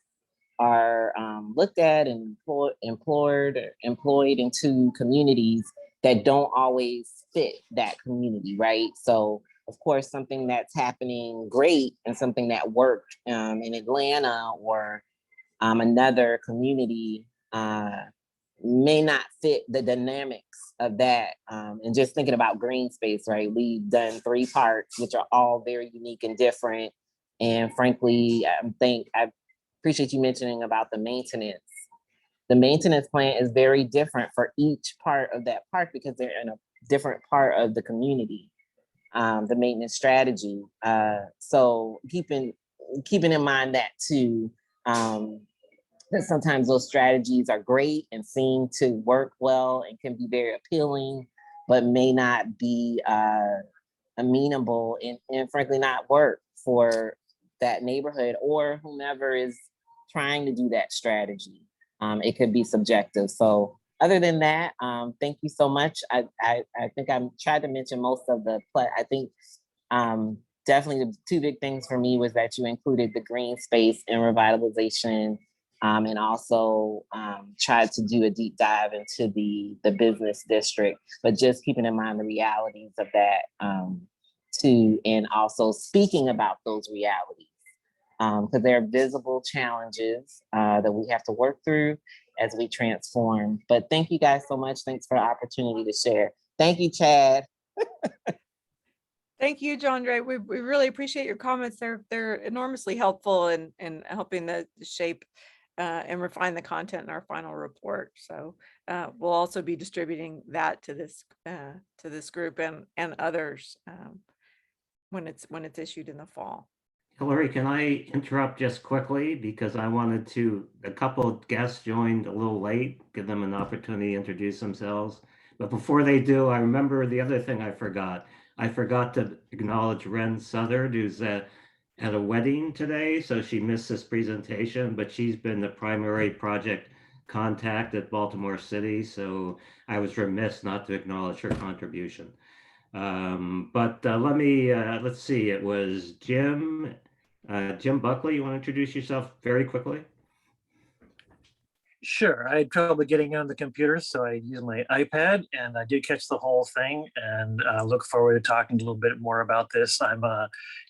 are looked at and employed into communities that don't always fit that community, right? So of course, something that's happening great and something that worked in Atlanta or another community may not fit the dynamics of that. And just thinking about green space, right? We've done 3 parks, which are all very unique and different. And frankly, I appreciate you mentioning about the maintenance. The maintenance plan is very different for each part of that park because they're in a different part of the community, the maintenance strategy. So keeping in mind that too, that sometimes those strategies are great and seem to work well and can be very appealing, but may not be amenable and frankly not work for that neighborhood or whomever is trying to do that strategy. It could be subjective. So other than that, thank you so much. I think I tried to mention most of I think definitely the 2 big things for me was that you included the green space and revitalization, and also tried to do a deep dive into the business district, but just keeping in mind the realities of that too, and also speaking about those realities. Because there are visible challenges that we have to work through as we transform. But thank you guys so much. Thanks for the opportunity to share. Thank you, Chad. Thank you, John Dre. We really appreciate your comments. They're enormously helpful in helping to shape and refine the content in our final report. So we'll also be distributing that to this group and others when it's issued in the fall. Hillary, can I interrupt just quickly because a couple of guests joined a little late, give them an opportunity to introduce themselves. But before they do, I remember the other thing I forgot. I forgot to acknowledge Ren Southard, who's at a wedding today, so she missed this presentation, but she's been the primary project contact at Baltimore City, so I was remiss not to acknowledge her contribution. But let's see, it was Jim Buckley. You want to introduce yourself very quickly? Sure. I had trouble getting on the computer, so I used my iPad, and I did catch the whole thing, and look forward to talking a little bit more about this. I'm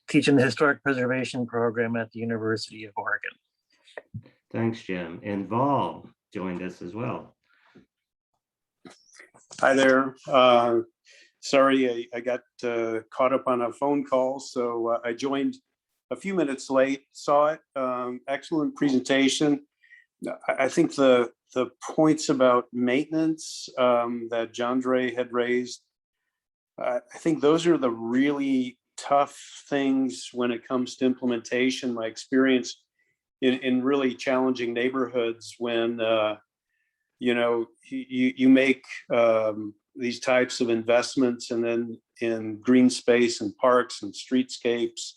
teaching the historic preservation program at the University of Oregon. Thanks, Jim. And Vol joined us as well. Hi there. Sorry, I got caught up on a phone call, so I joined a few minutes late, saw it. Excellent presentation. I think the points about maintenance that John Dre had raised, I think those are the really tough things when it comes to implementation. My experience in really challenging neighborhoods when you make these types of investments and then in green space and parks and streetscapes,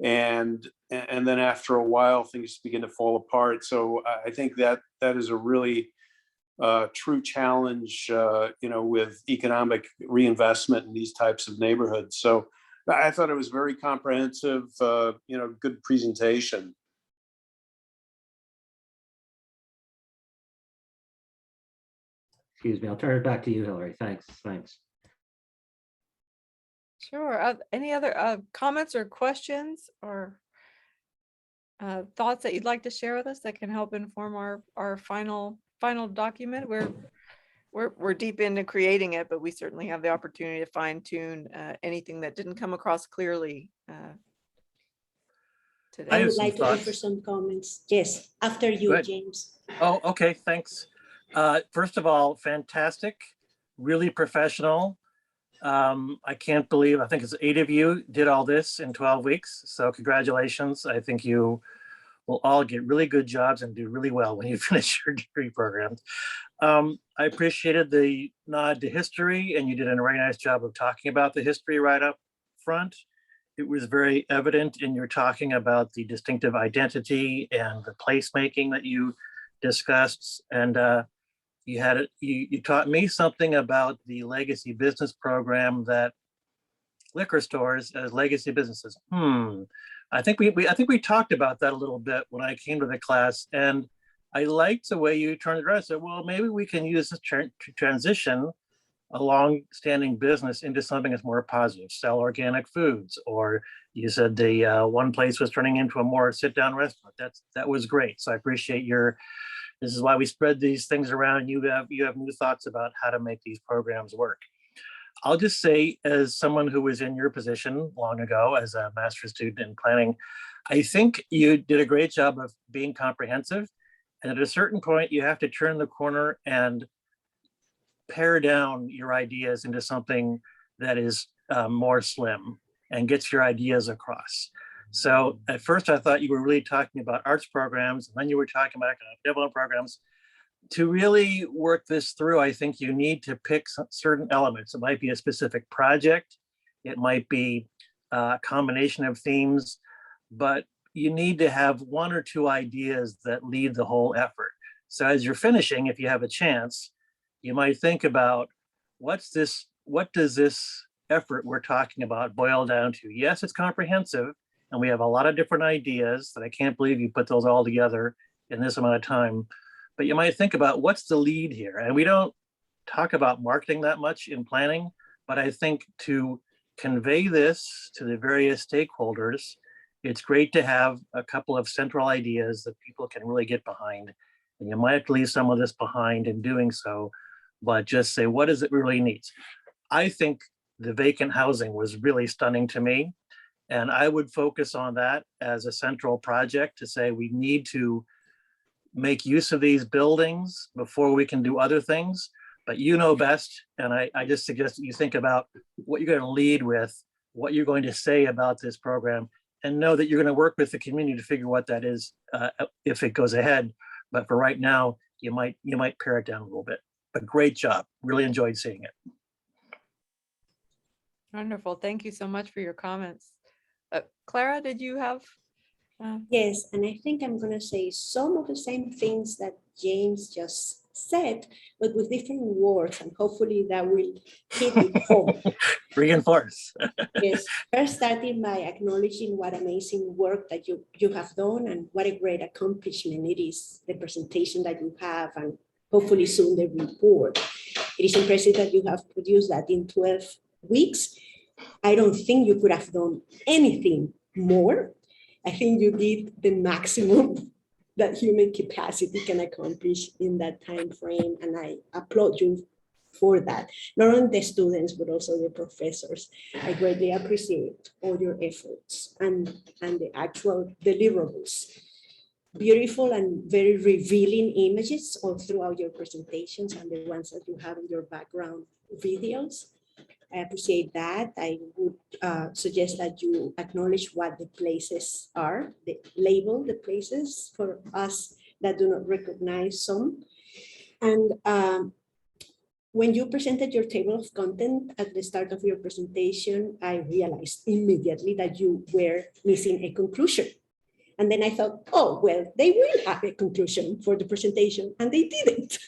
and then after a while things begin to fall apart. So I think that is a really true challenge, with economic reinvestment in these types of neighborhoods. So I thought it was very comprehensive, good presentation. Excuse me, I'll turn it back to you, Hillary. Thanks. Sure. Any other comments or questions or thoughts that you'd like to share with us that can help inform our final document? We're deep into creating it, but we certainly have the opportunity to fine tune anything that didn't come across clearly today. I would like to offer some comments. Yes, after you, James. Oh, okay, thanks. First of all, fantastic, really professional. I can't believe, I think it's 8 of you did all this in 12 weeks. So congratulations. I think you will all get really good jobs and do really well when you finish your degree programs. I appreciated the nod to history, and you did a very nice job of talking about the history right up front. It was very evident in your talking about the distinctive identity and the placemaking that you discussed. And you taught me something about the legacy business program, that liquor stores as legacy businesses. I think we talked about that a little bit when I came to the class, and I liked the way you turned it around. I said, well, maybe we can use this to transition a long-standing business into something that's more positive, sell organic foods. Or you said the one place was turning into a more sit-down restaurant. That was great. So I appreciate this is why we spread these things around. You have new thoughts about how to make these programs work. I'll just say, as someone who was in your position long ago as a master's student in planning, I think you did a great job of being comprehensive. And at a certain point, you have to turn the corner and pare down your ideas into something that is more slim and gets your ideas across. So at first I thought you were really talking about arts programs, and then you were talking about economic development programs. To really work this through, I think you need to pick certain elements. It might be a specific project. It might be a combination of themes, but you need to have 1 or 2 ideas that lead the whole effort. So as you're finishing, if you have a chance, you might think about what does this effort we're talking about boil down to? Yes, it's comprehensive, and we have a lot of different ideas that I can't believe you put those all together in this amount of time. But you might think about what's the lead here. And we don't talk about marketing that much in planning, but I think to convey this to the various stakeholders, it's great to have a couple of central ideas that people can really get behind. And you might have to leave some of this behind in doing so, but just say, what is it really needs? I think the vacant housing was really stunning to me. And I would focus on that as a central project to say we need to make use of these buildings before we can do other things. But you know best. And I just suggest that you think about what you're going to lead with, what you're going to say about this program, and know that you're going to work with the community to figure what that is if it goes ahead. But for right now, you might pare it down a little bit. But great job. Really enjoyed seeing it. Wonderful. Thank you so much for your comments. Clara, did you have? Yes, and I think I'm going to say some of the same things that James just said, but with different words, and hopefully that will hit it home. Reinforce. Yes, first starting by acknowledging what amazing work that you have done and what a great accomplishment it is, the presentation that you have, and hopefully soon the report. It is impressive that you have produced that in 12 weeks. I don't think you could have done anything more. I think you did the maximum that human capacity can accomplish in that time frame, and I applaud you for that. Not only the students, but also the professors. I greatly appreciate all your efforts and the actual deliverables. Beautiful and very revealing images all throughout your presentations, and the ones that you have in your background videos. I appreciate that. I would suggest that you acknowledge what the places are, label the places for us that do not recognize some. And when you presented your table of content at the start of your presentation, I realized immediately that you were missing a conclusion. And then I thought, oh, well, they will have a conclusion for the presentation, and they didn't.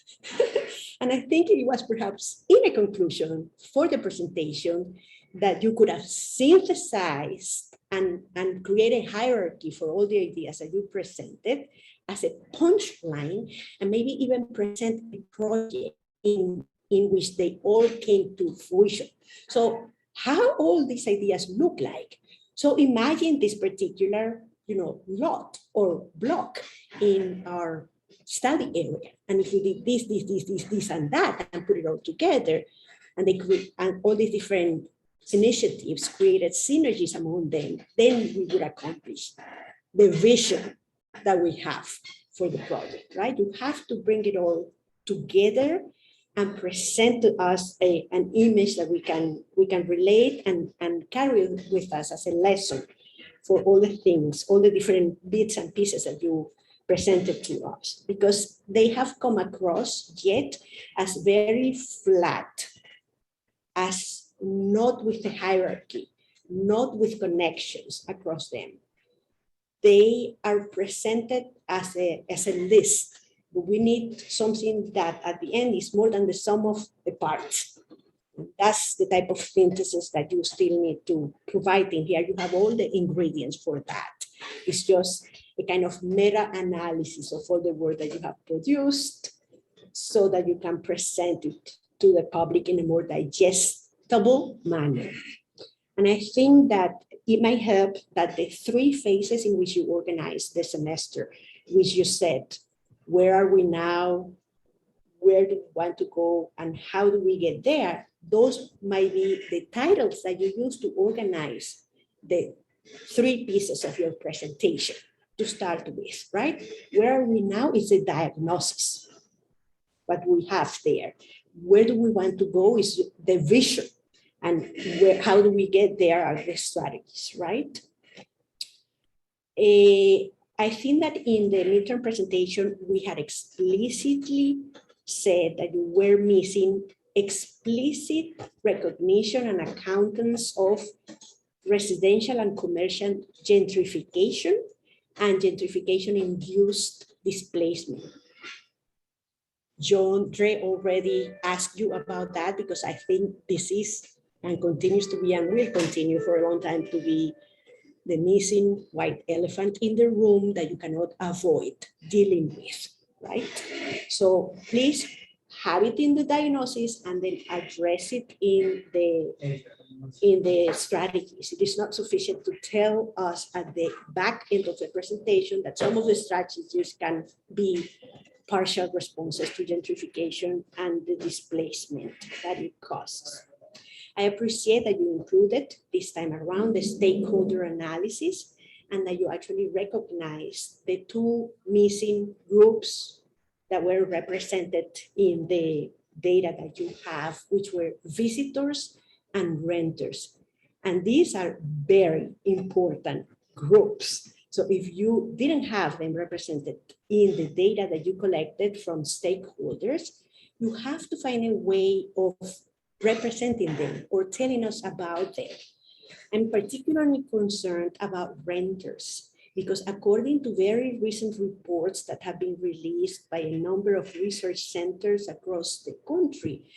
And I think it was perhaps in a conclusion for the presentation that you could have synthesized and create a hierarchy for all the ideas that you presented as a punchline, and maybe even present a project in which they all came to fruition. So how all these ideas look like. So imagine this particular lot or block in our study area. And if we did this, and that, and put it all together, and they create, and all these different initiatives created synergies among them, then we would accomplish the vision that we have for the project, right? You have to bring it all together and present to us an image that we can relate and carry with us as a lesson for all the things, all the different bits and pieces that you presented to us, because they have come across yet as very flat, as not with a hierarchy, not with connections across them. They are presented as a list, but we need something that at the end is more than the sum of the parts. That's the type of synthesis that you still need to provide in here. You have all the ingredients for that. It's just a kind of meta-analysis of all the work that you have produced so that you can present it to the public in a more digestible manner. And I think that it might help that the 3 phases in which you organize the semester, which you said, where are we now? Where do we want to go? And how do we get there? Those might be the titles that you use to organize the 3 pieces of your presentation to start with, right? Where are we now is a diagnosis, what we have there. Where do we want to go is the vision. And how do we get there are the strategies, right? I think that in the midterm presentation, we had explicitly said that you were missing explicit recognition and accountants of residential and commercial gentrification and gentrification-induced displacement. John Dre already asked you about that, because I think this is and continues to be and will continue for a long time to be the missing white elephant in the room that you cannot avoid dealing with, right? So please have it in the diagnosis and then address it in the strategies. It is not sufficient to tell us at the back end of the presentation that some of the strategies can be partial responses to gentrification and the displacement that it causes. I appreciate that you included this time around the stakeholder analysis and that you actually recognize the 2 missing groups that were represented in the data that you have, which were visitors and renters. And these are very important groups. So if you didn't have them represented in the data that you collected from stakeholders, you have to find a way of representing them or telling us about them. I'm particularly concerned about renters, because according to very recent reports that have been released by a number of research centers across the country,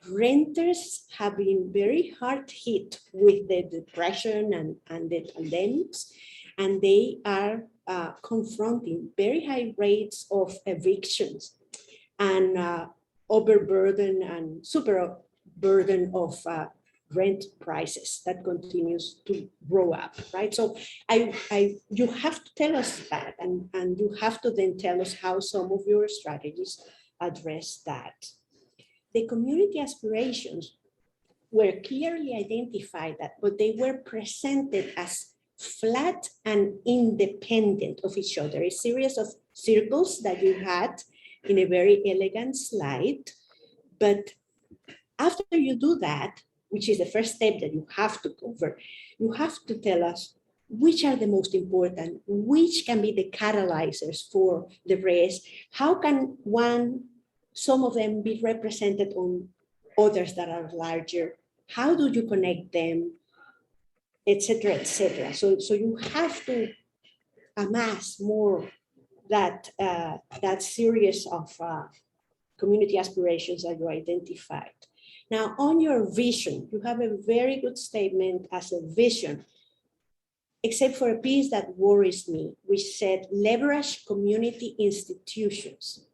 renters have been very hard hit with the depression and the pandemics, and they are confronting very high rates of evictions and overburden and super burden of rent prices that continues to grow up, right? So you have to tell us that, and you have to then tell us how some of your strategies address that. The community aspirations were clearly identified, but they were presented as flat and independent of each other, a series of circles that you had in a very elegant slide. But after you do that, which is the first step that you have to cover, you have to tell us which are the most important, which can be the catalyzers for the rest, how can some of them be represented on others that are larger, how do you connect them, etc., etc. So you have to amass more that series of community aspirations that you identified. Now, on your vision, you have a very good statement as a vision, except for a piece that worries me, which said leverage community institutions.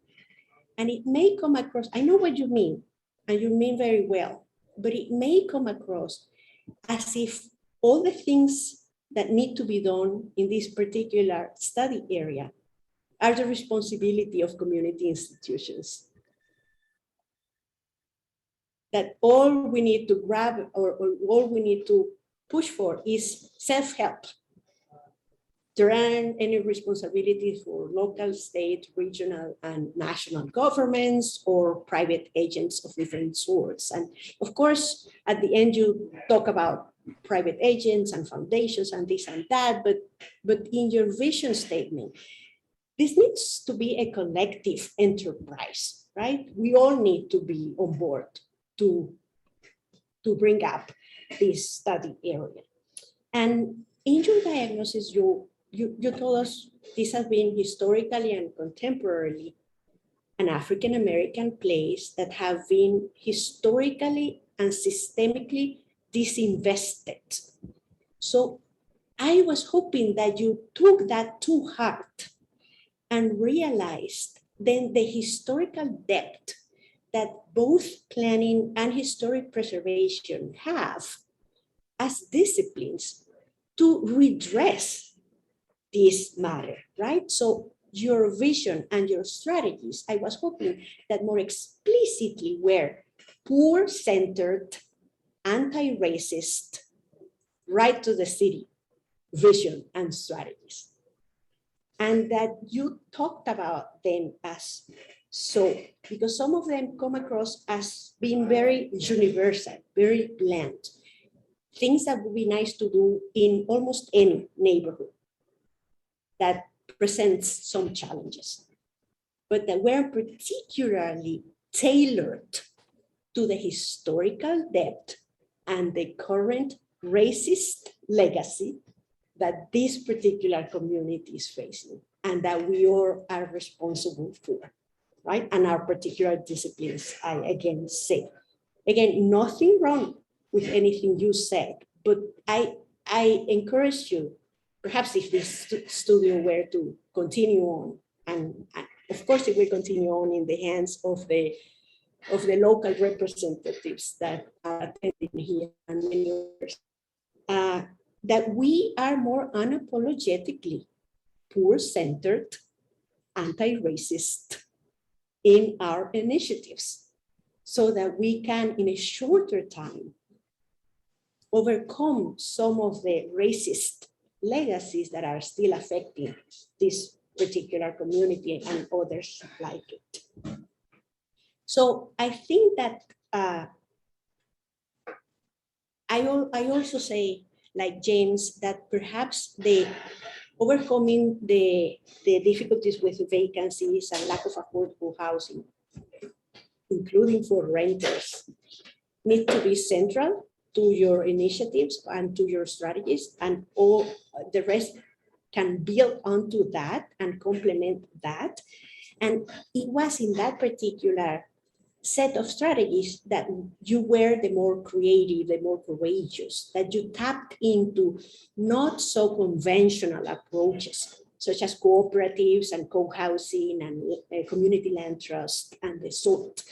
And it may come across, I know what you mean, and you mean very well, but it may come across as if all the things that need to be done in this particular study area are the responsibility of community institutions. That all we need to grab or all we need to push for is self-help. There aren't any responsibilities for local, state, regional, and national governments or private agents of different sorts. And of course, at the end, you talk about private agents and foundations and this and that, but in your vision statement, this needs to be a collective enterprise, right? We all need to be on board to bring up this study area. And in your diagnosis, you told us this has been historically and contemporarily an African-American place that have been historically and systemically disinvested. So I was hoping that you took that to heart and realized then the historical depth that both planning and historic preservation have as disciplines to redress this matter, right? So your vision and your strategies, I was hoping that more explicitly were poor-centered, anti-racist, right to the city vision and strategies. And that you talked about them as so, because some of them come across as being very universal, very bland, things that would be nice to do in almost any neighborhood that presents some challenges, but that were particularly tailored to the historical depth and the current racist legacy that this particular community is facing and that we all are responsible for, right? And our particular disciplines, I again say. Again, nothing wrong with anything you said, but I encourage you, perhaps if this studio were to continue on, and of course it will continue on in the hands of the local representatives that are attending here and many others, that we are more unapologetically poor-centered, anti-racist in our initiatives, so that we can, in a shorter time, overcome some of the racist legacies that are still affecting this particular community and others like it. So I think that I also say, like James, that perhaps the overcoming the difficulties with vacancies and lack of affordable housing, including for renters, need to be central to your initiatives and to your strategies, and all the rest can build onto that and complement that. And it was in that particular set of strategies that you were the more creative, the more courageous, that you tapped into not so conventional approaches, such as cooperatives and co-housing and community land trust and the sort.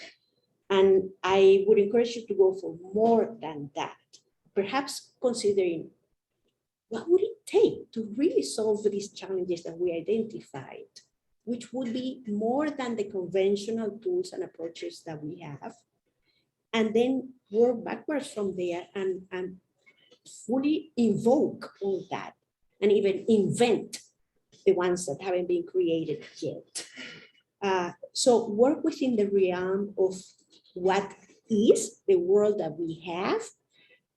And I would encourage you to go for more than that, perhaps considering what would it take to really solve these challenges that we identified, which would be more than the conventional tools and approaches that we have, and then work backwards from there and fully invoke all that, and even invent the ones that haven't been created yet. So work within the realm of what is the world that we have,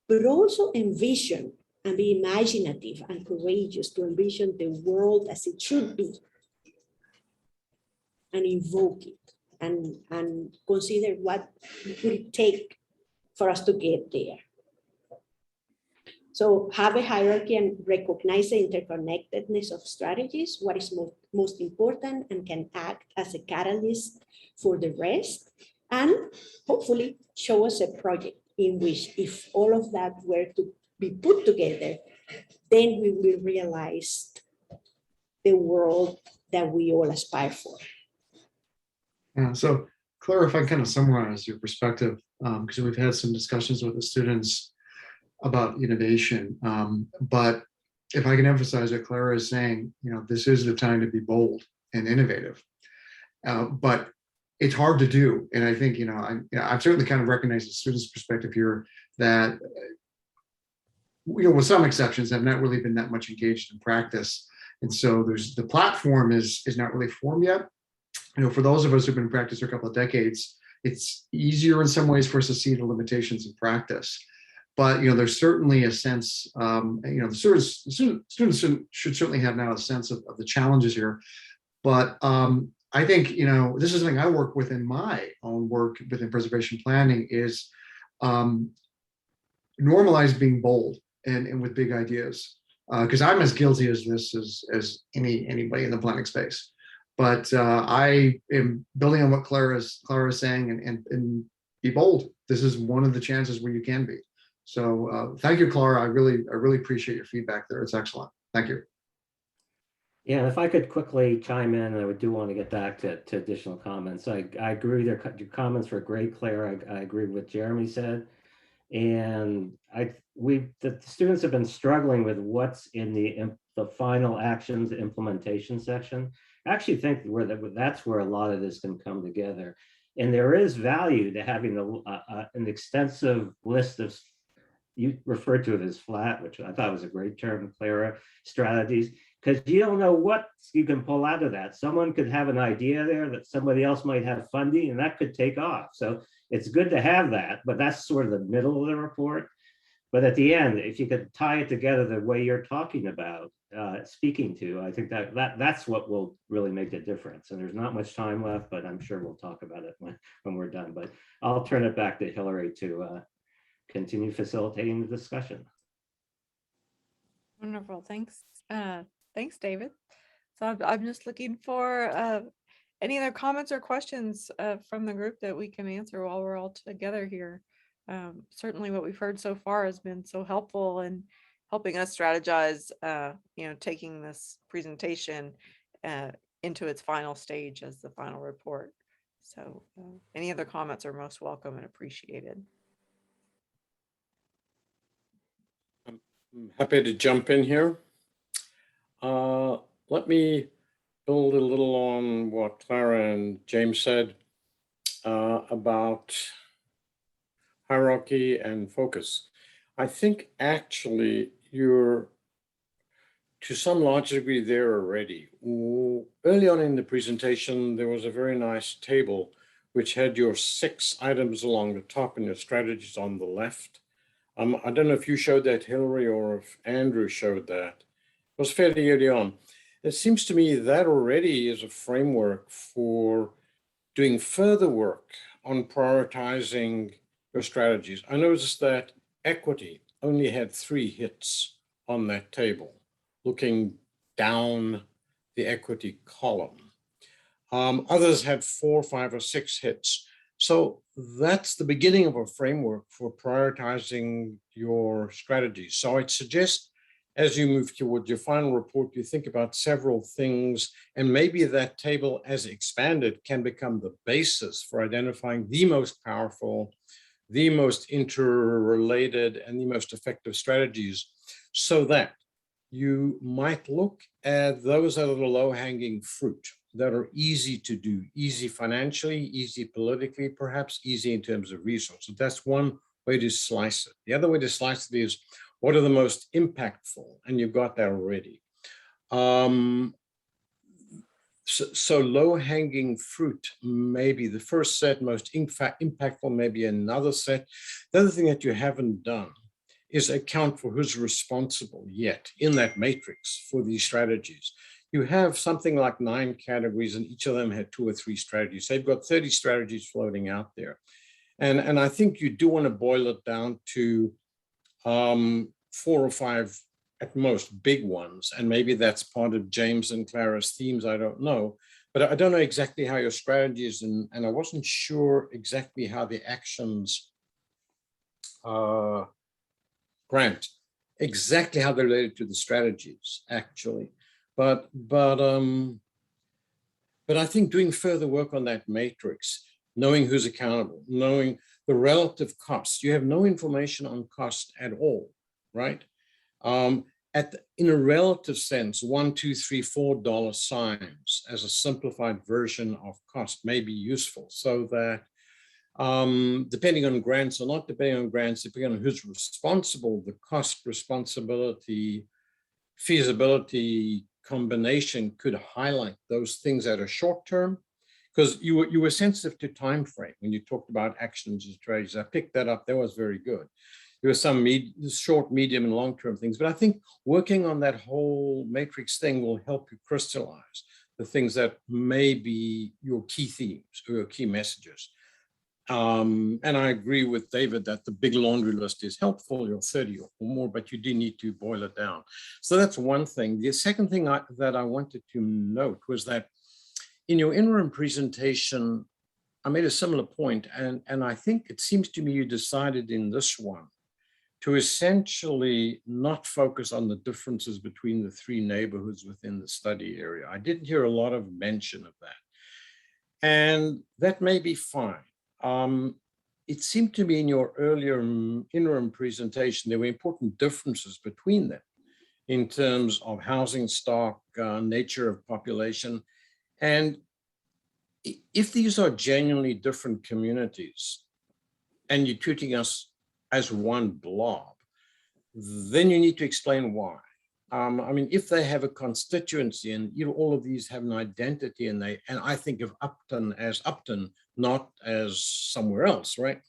but also envision and be imaginative and courageous to envision the world as it should be, and invoke it and consider what would it take for us to get there. So have a hierarchy and recognize the interconnectedness of strategies, what is most important and can act as a catalyst for the rest, and hopefully show us a project in which, if all of that were to be put together, then we will realize the world that we all aspire for. Yeah, so Claire, if I kind of summarize your perspective, because we've had some discussions with the students about innovation, but if I can emphasize what Clara is saying, this is the time to be bold and innovative. But it's hard to do. And I think, I've certainly kind of recognized the student's perspective here that, with some exceptions, have not really been that much engaged in practice. And so the platform is not really formed yet. For those of us who've been in practice for a couple of decades, it's easier in some ways for us to see the limitations of practice. But there's certainly a sense, the students should certainly have now a sense of the challenges here. But I think this is something I work with in my own work within preservation planning is normalize being bold and with big ideas. Because I'm as guilty as this as anybody in the planning space. But I am building on what Clara is saying and be bold. This is one of the chances where you can be. So thank you, Clara. I really appreciate your feedback there. It's excellent. Thank you. Yeah, if I could quickly chime in, I do want to get back to additional comments. I agree your comments were great, Clara. I agree with what Jeremy said. And the students have been struggling with what's in the final actions implementation section. I actually think that's where a lot of this can come together. And there is value to having an extensive list of, you referred to it as flat, which I thought was a great term, Clara, strategies, because you don't know what you can pull out of that. Someone could have an idea there that somebody else might have funding, and that could take off. So it's good to have that, but that's sort of the middle of the report. But at the end, if you could tie it together the way you're talking about, speaking to, I think that's what will really make the difference. And there's not much time left, but I'm sure we'll talk about it when we're done. But I'll turn it back to Hillary to continue facilitating the discussion. Wonderful, thanks. Thanks, David. So I'm just looking for any other comments or questions from the group that we can answer while we're all together here. Certainly what we've heard so far has been so helpful in helping us strategize, taking this presentation into its final stage as the final report. So any other comments are most welcome and appreciated. I'm happy to jump in here. Let me build a little on what Clara and James said about hierarchy and focus. I think actually you're to some large degree there already. Early on in the presentation, there was a very nice table which had your 6 items along the top and your strategies on the left. I don't know if you showed that, Hillary, or if Andrew showed that. It was fairly early on. It seems to me that already is a framework for doing further work on prioritizing your strategies. I noticed that equity only had 3 hits on that table, looking down the equity column. Others had 4, 5, or 6 hits. So that's the beginning of a framework for prioritizing your strategies. So I'd suggest as you move toward your final report, you think about several things, and maybe that table as expanded can become the basis for identifying the most powerful, the most interrelated, and the most effective strategies, so that you might look at those that are the low-hanging fruit, that are easy to do, easy financially, easy politically, perhaps easy in terms of resources. That's one way to slice it. The other way to slice it is, what are the most impactful? And you've got that already. So low-hanging fruit may be the first set, most impactful, maybe another set. The other thing that you haven't done is account for who's responsible yet in that matrix for these strategies. You have something like 9 categories, and each of them had 2 or 3 strategies. So you've got 30 strategies floating out there. And I think you do want to boil it down to 4 or 5 at most big ones. And maybe that's part of James and Clara's themes, I don't know. But I don't know exactly how your strategies, and I wasn't sure exactly how the actions grant, exactly how they're related to the strategies, actually. But I think doing further work on that matrix, knowing who's accountable, knowing the relative costs. You have no information on cost at all, right? in a relative sense, $1, $2, $3, $4 signs as a simplified version of cost may be useful, so that depending on grants or not depending on grants, depending on who's responsible, the cost, responsibility, feasibility combination could highlight those things that are short term. Because you were sensitive to time frame when you talked about actions and strategies. I picked that up. That was very good. There were some short, medium, and long-term things. But I think working on that whole matrix thing will help you crystallize the things that may be your key themes or your key messages. And I agree with David that the big laundry list is helpful, your 30 or more, but you do need to boil it down. So that's one thing. The second thing that I wanted to note was that in your interim presentation, I made a similar point, and I think it seems to me you decided in this one to essentially not focus on the differences between the three neighborhoods within the study area. I didn't hear a lot of mention of that. And that may be fine. It seemed to me in your earlier interim presentation, there were important differences between them in terms of housing stock, nature of population. And if these are genuinely different communities and you're treating us as one blob, then you need to explain why. I mean, if they have a constituency and all of these have an identity and I think of Upton as Upton, not as somewhere else, right?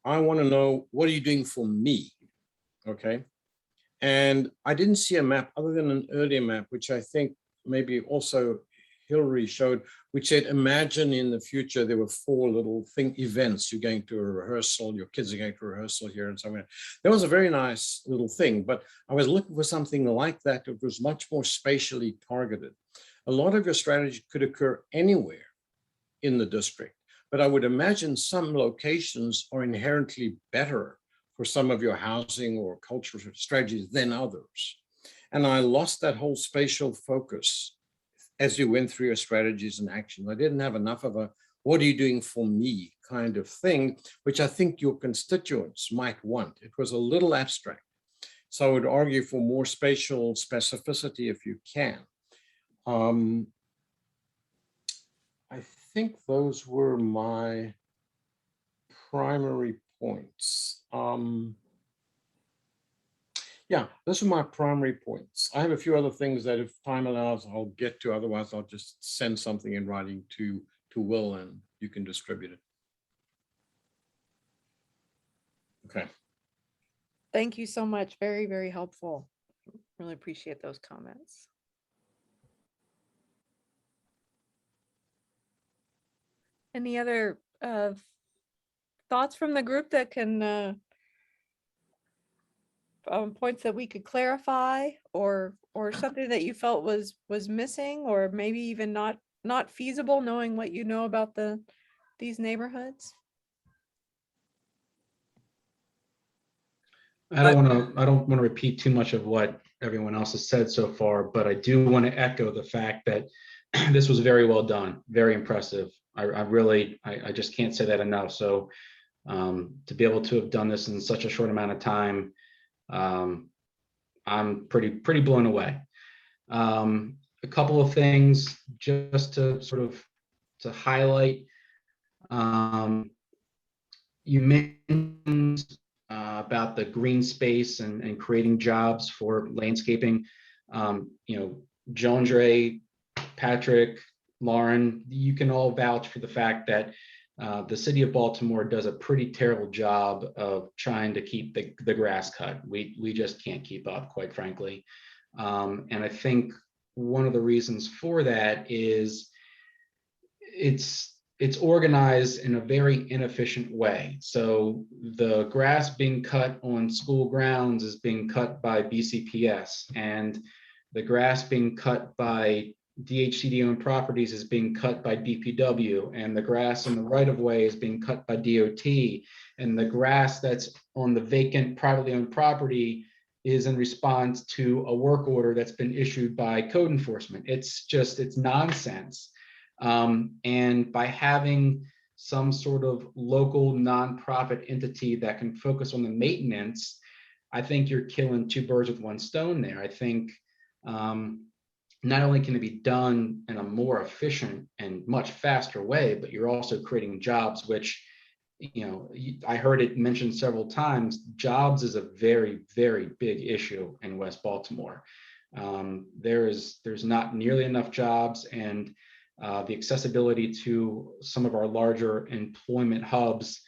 I want to know, what are you doing for me? Okay. And I didn't see a map other than an earlier map, which I think maybe also Hillary showed, which said, imagine in the future there were 4 little events. You're going to a rehearsal, your kids are going to a rehearsal here and somewhere. That was a very nice little thing, but I was looking for something like that. It was much more spatially targeted. A lot of your strategy could occur anywhere in the district, but I would imagine some locations are inherently better for some of your housing or cultural strategies than others. And I lost that whole spatial focus as you went through your strategies and actions. I didn't have enough of a, what are you doing for me kind of thing, which I think your constituents might want. It was a little abstract. So I would argue for more spatial specificity if you can. I think those were my primary points. Yeah, those are my primary points. I have a few other things that if time allows, I'll get to. Otherwise, I'll just send something in writing to Will and you can distribute it. Okay. Thank you so much. Very, very helpful. Really appreciate those comments. Any other thoughts from the group that can points that we could clarify, or something that you felt was missing, or maybe even not feasible, knowing what you know about these neighborhoods? I don't want to repeat too much of what everyone else has said so far, but I do want to echo the fact that this was very well done, very impressive. I just can't say that enough. So to be able to have done this in such a short amount of time, I'm pretty blown away. A couple of things just to sort of to highlight. You mentioned about the green space and creating jobs for landscaping. Joan Dre, Patrick, Lauren, you can all vouch for the fact that the city of Baltimore does a pretty terrible job of trying to keep the grass cut. We just can't keep up, quite frankly. And I think one of the reasons for that is it's organized in a very inefficient way. So the grass being cut on school grounds is being cut by BCPS, and the grass being cut by DHCD-owned properties is being cut by DPW, and the grass in the right-of-way is being cut by DOT, and the grass that's on the vacant privately owned property is in response to a work order that's been issued by code enforcement. It's nonsense. And by having some sort of local nonprofit entity that can focus on the maintenance, I think you're killing two birds with one stone there. I think not only can it be done in a more efficient and much faster way, but you're also creating jobs, which, I heard it mentioned several times. Jobs is a very, very big issue in West Baltimore. There's not nearly enough jobs, and the accessibility to some of our larger employment hubs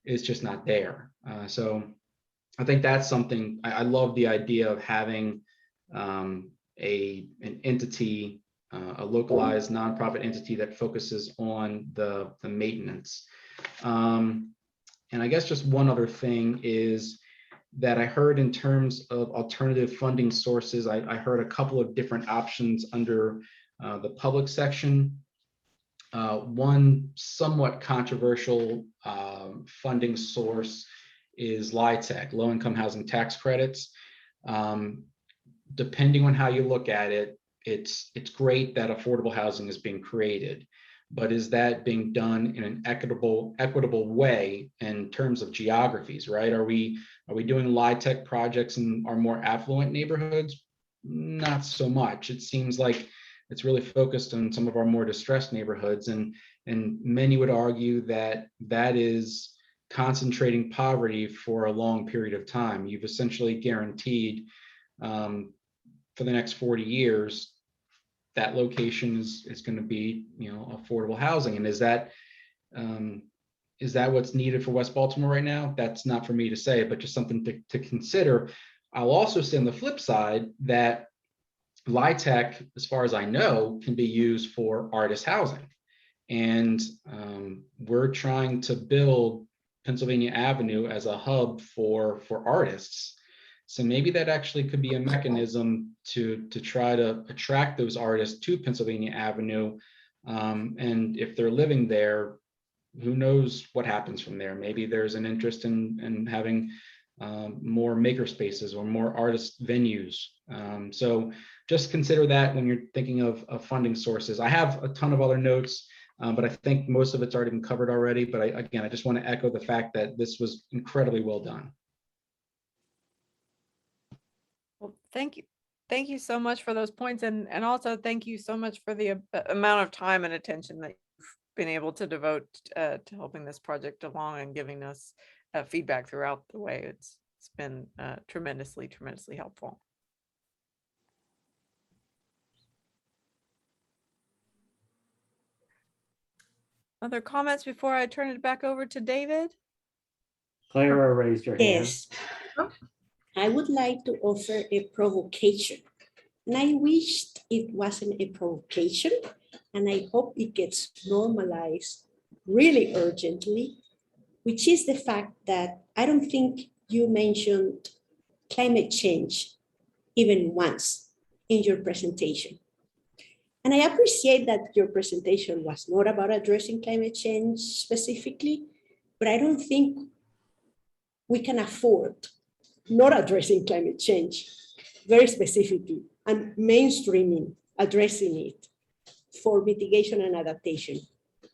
is just not there. So I think that's something. I love the idea of having an entity, a localized nonprofit entity that focuses on the maintenance. And I guess just one other thing is that I heard in terms of alternative funding sources, I heard a couple of different options under the public section. One somewhat controversial funding source is LIHTC, low-income housing tax credits. Depending on how you look at it, it's great that affordable housing is being created, but is that being done in an equitable way in terms of geographies, right? Are we doing LIHTC projects in our more affluent neighborhoods? Not so much. It seems like it's really focused on some of our more distressed neighborhoods, and many would argue that that is concentrating poverty for a long period of time. You've essentially guaranteed for the next 40 years that location is going to be, affordable housing. And is that what's needed for West Baltimore right now? That's not for me to say, but just something to consider. I'll also say on the flip side that LIHTC, as far as I know, can be used for artist housing. And we're trying to build Pennsylvania Avenue as a hub for artists. So maybe that actually could be a mechanism to try to attract those artists to Pennsylvania Avenue. And if they're living there, who knows what happens from there? Maybe there's an interest in having more maker spaces or more artist venues. So just consider that when you're thinking of funding sources. I have a ton of other notes, but I think most of it's already been covered already. But I just want to echo the fact that this was incredibly well done. Well, thank you. Thank you so much for those points. And also thank you so much for the amount of time and attention that you've been able to devote to helping this project along and giving us feedback throughout the way. It's been tremendously helpful. Other comments before I turn it back over to David? Clara raised your hand. Yes. I would like to offer a provocation. And I wished it wasn't a provocation, and I hope it gets normalized really urgently, which is the fact that I don't think you mentioned climate change even once in your presentation. And I appreciate that your presentation was not about addressing climate change specifically, but I don't think we can afford not addressing climate change very specifically and mainstreaming addressing it for mitigation and adaptation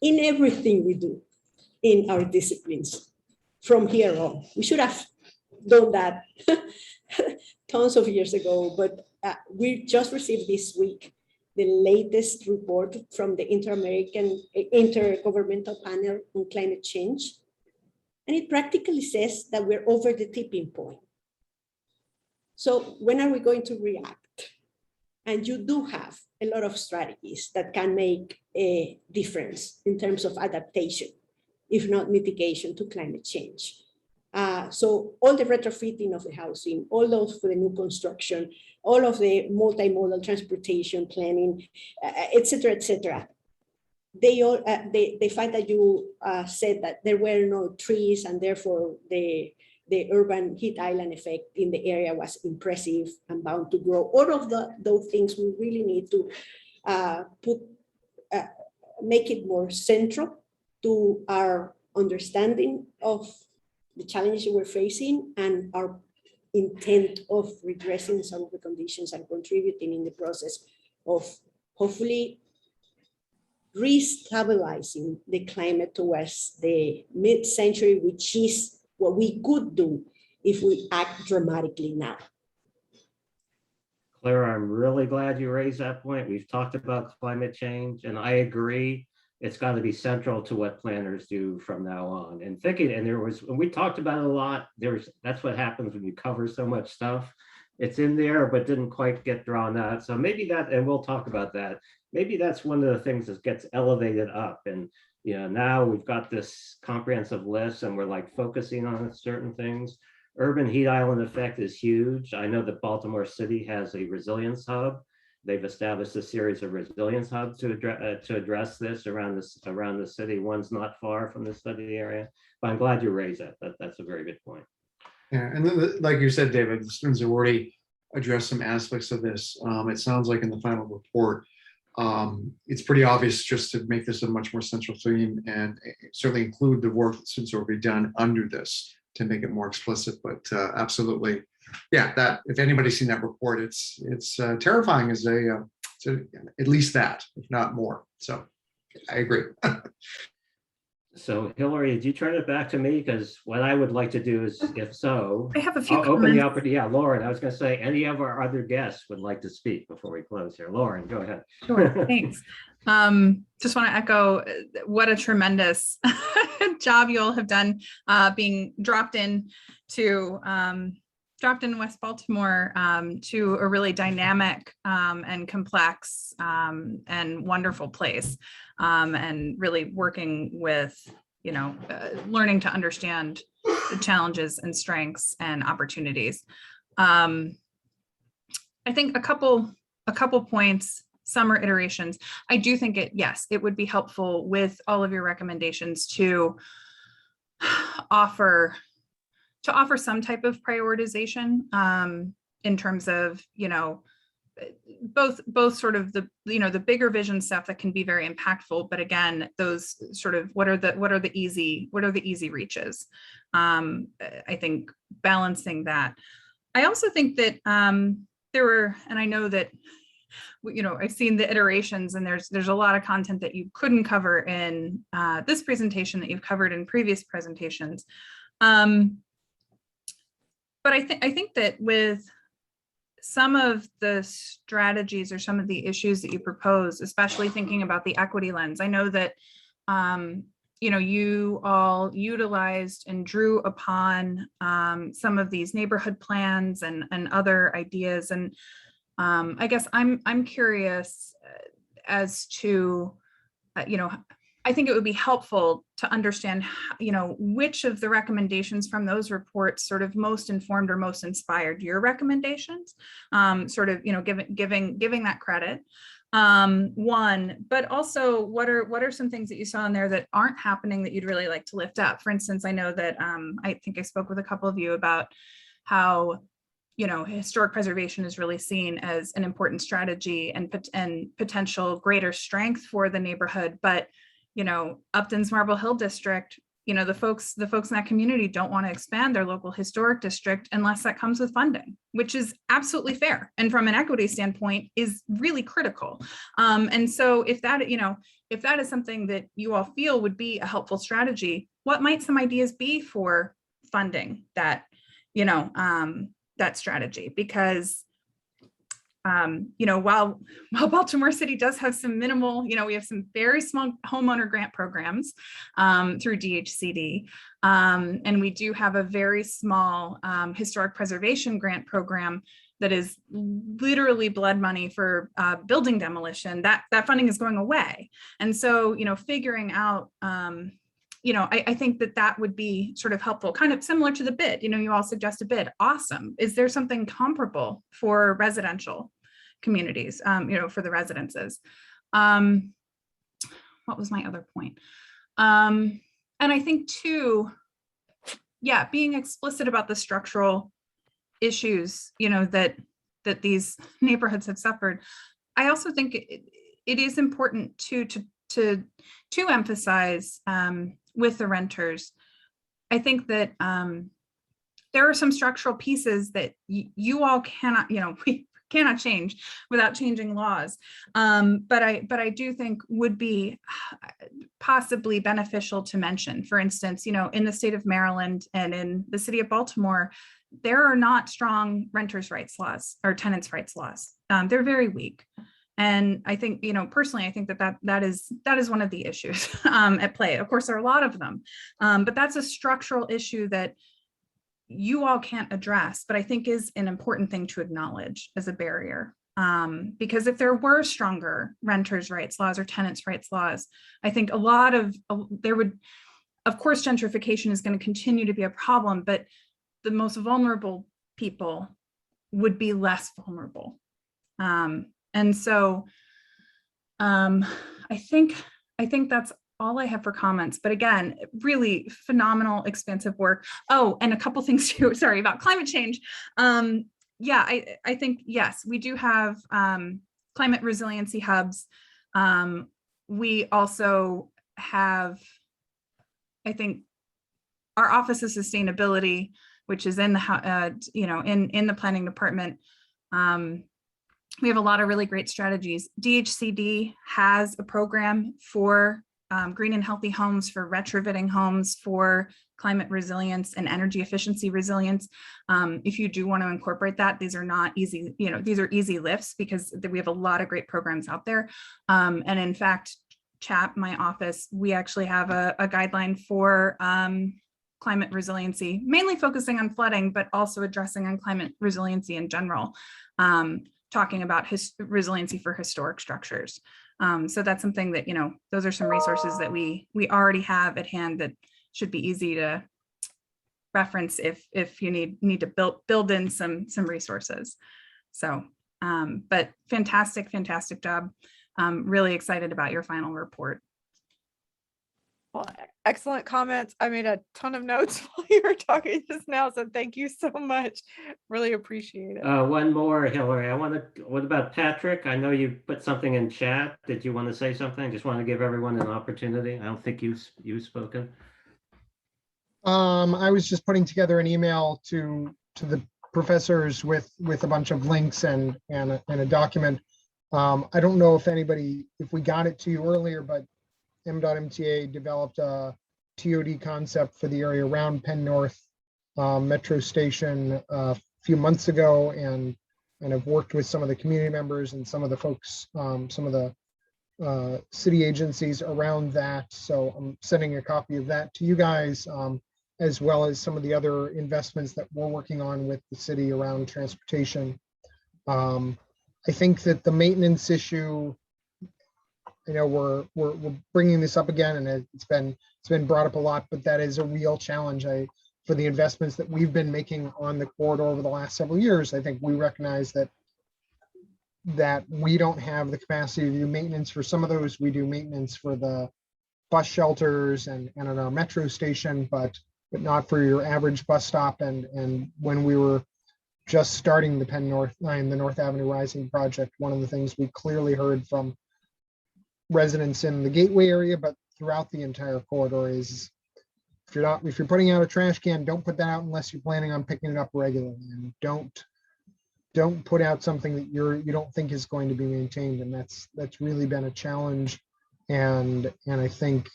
in everything we do in our disciplines from here on. We should have done that tons of years ago, but we just received this week the latest report from the Intergovernmental Panel on Climate Change. And it practically says that we're over the tipping point. So when are we going to react? And you do have a lot of strategies that can make a difference in terms of adaptation, if not mitigation, to climate change. So all the retrofitting of the housing, all those for the new construction, all of the multimodal transportation planning, et cetera, they find that you said that there were no trees and therefore the urban heat island effect in the area was impressive and bound to grow. All of those things we really need to make it more central to our understanding of the challenges we're facing and our intent of redressing some of the conditions and contributing in the process of hopefully restabilizing the climate towards the mid-century, which is what we could do if we act dramatically now. Clara, I'm really glad you raised that point. We've talked about climate change, and I agree. It's got to be central to what planners do from now on. And thinking, and when we talked about it a lot, that's what happens when you cover so much stuff. It's in there, but didn't quite get drawn out. So maybe that, and we'll talk about that. Maybe that's one of the things that gets elevated up. And now we've got this comprehensive list, and we're like focusing on certain things. Urban heat island effect is huge. I know that Baltimore City has a resilience hub. They've established a series of resilience hubs to address this around the city. One's not far from the study area, but I'm glad you raised that. That's a very good point. Yeah, and then, like you said, David, the students have already addressed some aspects of this. It sounds like in the final report, it's pretty obvious just to make this a much more central theme and certainly include the work that students have already done under this to make it more explicit. But absolutely, yeah, that if anybody's seen that report, it's terrifying as at least that, if not more. So I agree. So Hillary, did you turn it back to me? Because what I would like to do is, if so, I have a few I'll open the comments. opportunity. Yeah, Lauren, I was going to say any of our other guests would like to speak before we close here. Lauren, go ahead. Sure, thanks. Just want to echo what a tremendous job you all have done being dropped in West Baltimore to a really dynamic and complex and wonderful place, and really working with, learning to understand the challenges and strengths and opportunities. I think a couple points, some are iterations. I do think it would be helpful with all of your recommendations to offer some type of prioritization in terms of, both sort of the bigger vision stuff that can be very impactful, but again, those sort of what are the easy reaches. I think balancing that. I also think that there were, and I know that I've seen the iterations, and there's a lot of content that you couldn't cover in this presentation that you've covered in previous presentations. But I think that with some of the strategies or some of the issues that you propose, especially thinking about the equity lens, I know that you all utilized and drew upon some of these neighborhood plans and other ideas, and I guess I'm curious as to I think it would be helpful to understand, which of the recommendations from those reports sort of most informed or most inspired your recommendations, sort of, giving that credit. One, but also what are some things that you saw in there that aren't happening that you'd really like to lift up? For instance, I know that I think I spoke with a couple of you about how historic preservation is really seen as an important strategy and potential greater strength for the neighborhood, but Upton's Marble Hill District, the folks in that community don't want to expand their local historic district unless that comes with funding, which is absolutely fair. And from an equity standpoint is really critical. And so if that is something that you all feel would be a helpful strategy, what might some ideas be for funding that, that strategy? Because while Baltimore City does have some minimal, we have some very small homeowner grant programs through DHCD, and we do have a very small historic preservation grant program that is literally blood money for building demolition. That funding is going away, and so figuring out. I think that would be sort of helpful, kind of similar to the bid. You all suggest a bid. Awesome. Is there something comparable for residential communities, for the residences? What was my other point? And I think too, being explicit about the structural issues, that these neighborhoods have suffered. I also think it is important to emphasize with the renters. I think that there are some structural pieces that you all cannot, cannot change without changing laws. But I do think would be possibly beneficial to mention. For instance, you know, in the state of Maryland and in the city of Baltimore, there are not strong renters' rights laws or tenants' rights laws. They're very weak. And I think, you know, personally, I think that is one of the issues at play. Of course, there are a lot of them, but that's a structural issue that you all can't address, but I think is an important thing to acknowledge as a barrier. Because if there were stronger renters' rights laws or tenants' rights laws, I think there would, of course, gentrification is going to continue to be a problem, but the most vulnerable people would be less vulnerable. And so I think that's all I have for comments. But again, really phenomenal, expansive work. Oh, and a couple things too, sorry, about climate change. Yeah, I think, yes, we do have climate resiliency hubs. We also have, I think, our Office of Sustainability, which is in the, you know, in the planning department. We have a lot of really great strategies. DHCD has a program for green and healthy homes, for retrofitting homes, for climate resilience and energy efficiency resilience. If you do want to incorporate that, these are not easy, you know, these are easy lifts because we have a lot of great programs out there. And in fact, CHAP, my office, we actually have a guideline for climate resiliency, mainly focusing on flooding, but also addressing on climate resiliency in general, talking about resiliency for historic structures. So that's something that, you know, those are some resources that we already have at hand that should be easy to reference if you need to build in some resources. So, but fantastic job. Really excited about your final report. Well, excellent comments. I made a ton of notes while you were talking just now, so thank you so much. Really appreciate it. One more, Hillary. What about Patrick? I know you put something in chat. Did you want to say something? Just want to give everyone an opportunity. I don't think you've spoken. I was just putting together an email to the professors with a bunch of links and a document. I don't know if we got it to you earlier, but M.MTA developed a TOD concept for the area around Penn North Metro Station a few months ago, and I've worked with some of the community members and some of the folks, some of the city agencies around that. So I'm sending a copy of that to you guys, as well as some of the other investments that we're working on with the city around transportation. I think that the maintenance issue, you know, we're bringing this up again, and it's been brought up a lot, but that is a real challenge. For the investments that we've been making on the corridor over the last several years, I think we recognize that we don't have the capacity to do maintenance for some of those. We do maintenance for the bus shelters and at our metro station, but not for your average bus stop. And when we were just starting the Penn North Line, the North Avenue Rising project, one of the things we clearly heard from residents in the Gateway area, but throughout the entire corridor is, if you're putting out a trash can, don't put that out unless you're planning on picking it up regularly, and don't put out something that you don't think is going to be maintained. And that's really been a challenge. And I think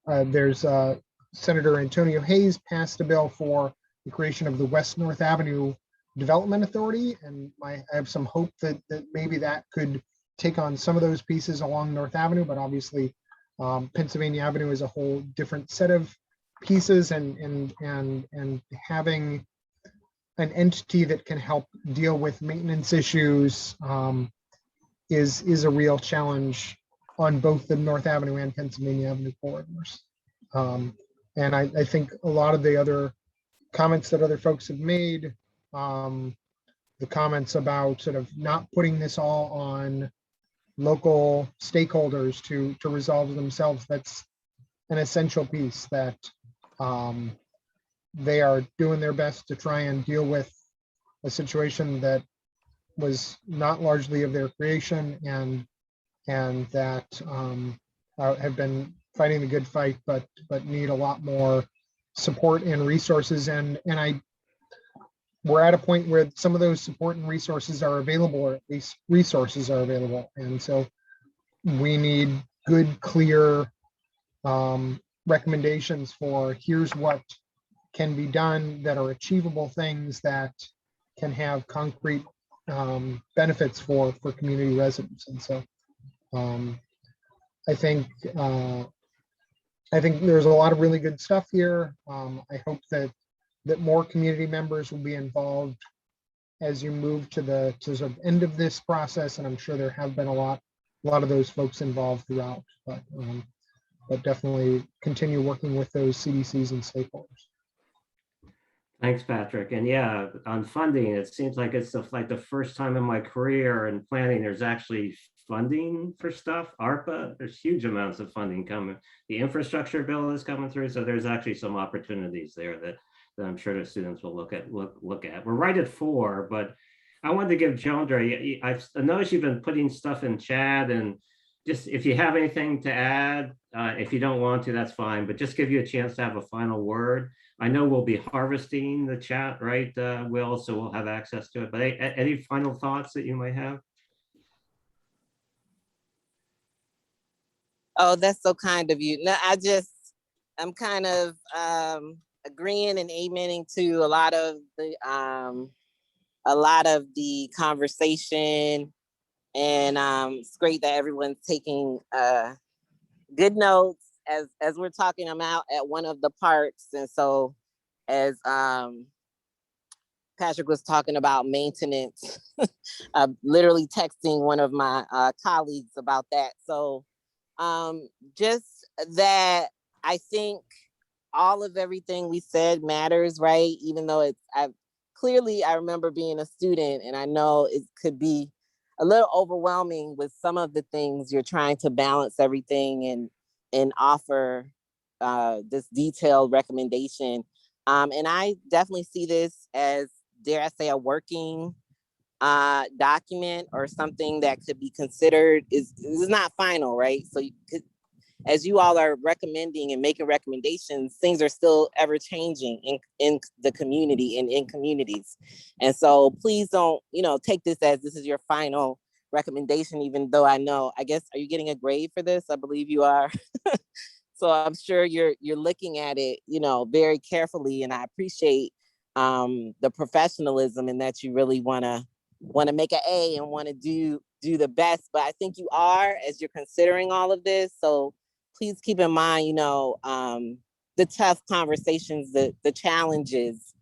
there's Senator Antonio Hayes passed a bill for the creation of the West North Avenue Development Authority, and I have some hope that maybe that could take on some of those pieces along North Avenue, but obviously Pennsylvania Avenue is a whole different set of pieces, and having an entity that can help deal with maintenance issues is a real challenge on both the North Avenue and Pennsylvania Avenue corridors. And I think a lot of the other comments that other folks have made, the comments about sort of not putting this all on local stakeholders to resolve themselves, that's an essential piece, that they are doing their best to try and deal with a situation that was not largely of their creation, and that have been fighting the good fight, but need a lot more support and resources. And we're at a point where some of those support and resources are available, or at least resources are available. And so we need good, clear recommendations for here's what can be done that are achievable things that can have concrete benefits for community residents. And so I think there's a lot of really good stuff here. I hope that more community members will be involved as you move to the sort of end of this process. And I'm sure there have been a lot of those folks involved throughout, but definitely continue working with those CDCs and stakeholders. Thanks, Patrick. And yeah, on funding, it seems like it's like the first time in my career in planning, there's actually funding for stuff. ARPA, there's huge amounts of funding coming. The infrastructure bill is coming through. So there's actually some opportunities there that I'm sure the students will look at. We're right at 4, but I wanted to give Jondre, I've noticed you've been putting stuff in chat, and just if you have anything to add, if you don't want to, that's fine, but just give you a chance to have a final word. I know we'll be harvesting the chat, right, Will? So we'll have access to it, but any final thoughts that you might have? Oh, that's so kind of you. No, I'm kind of agreeing and amening to a lot of the conversation, and it's great that everyone's taking good notes as we're talking. I'm out at one of the parks, and so as Patrick was talking about maintenance, I'm literally texting one of my colleagues about that. So just that I think all of everything we said matters, right? Even though I remember being a student, and I know it could be a little overwhelming with some of the things you're trying to balance everything and offer this detailed recommendation. And I definitely see this as, dare I say, a working document or something that could be considered. Is not final, right? So as you all are recommending and making recommendations, things are still ever changing in the community and in communities. And so please don't, take this as this is your final recommendation, even though I guess, are you getting a grade for this? I believe you are. So I'm sure you're looking at it, very carefully, and I appreciate the professionalism and that you really want to make an A and want to do the best. But I think you are, as you're considering all of this. So please keep in mind, the tough conversations, the challenges.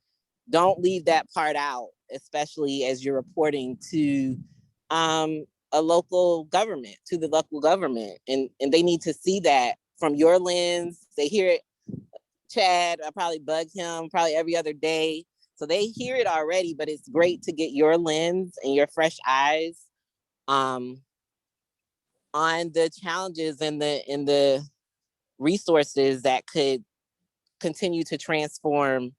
Don't leave that part out, especially as you're reporting to a local government, and they need to see that from your lens. They hear it. Chad, I probably bug him probably every other day, so they hear it already. But it's great to get your lens and your fresh eyes on the challenges and the resources that could continue to transform.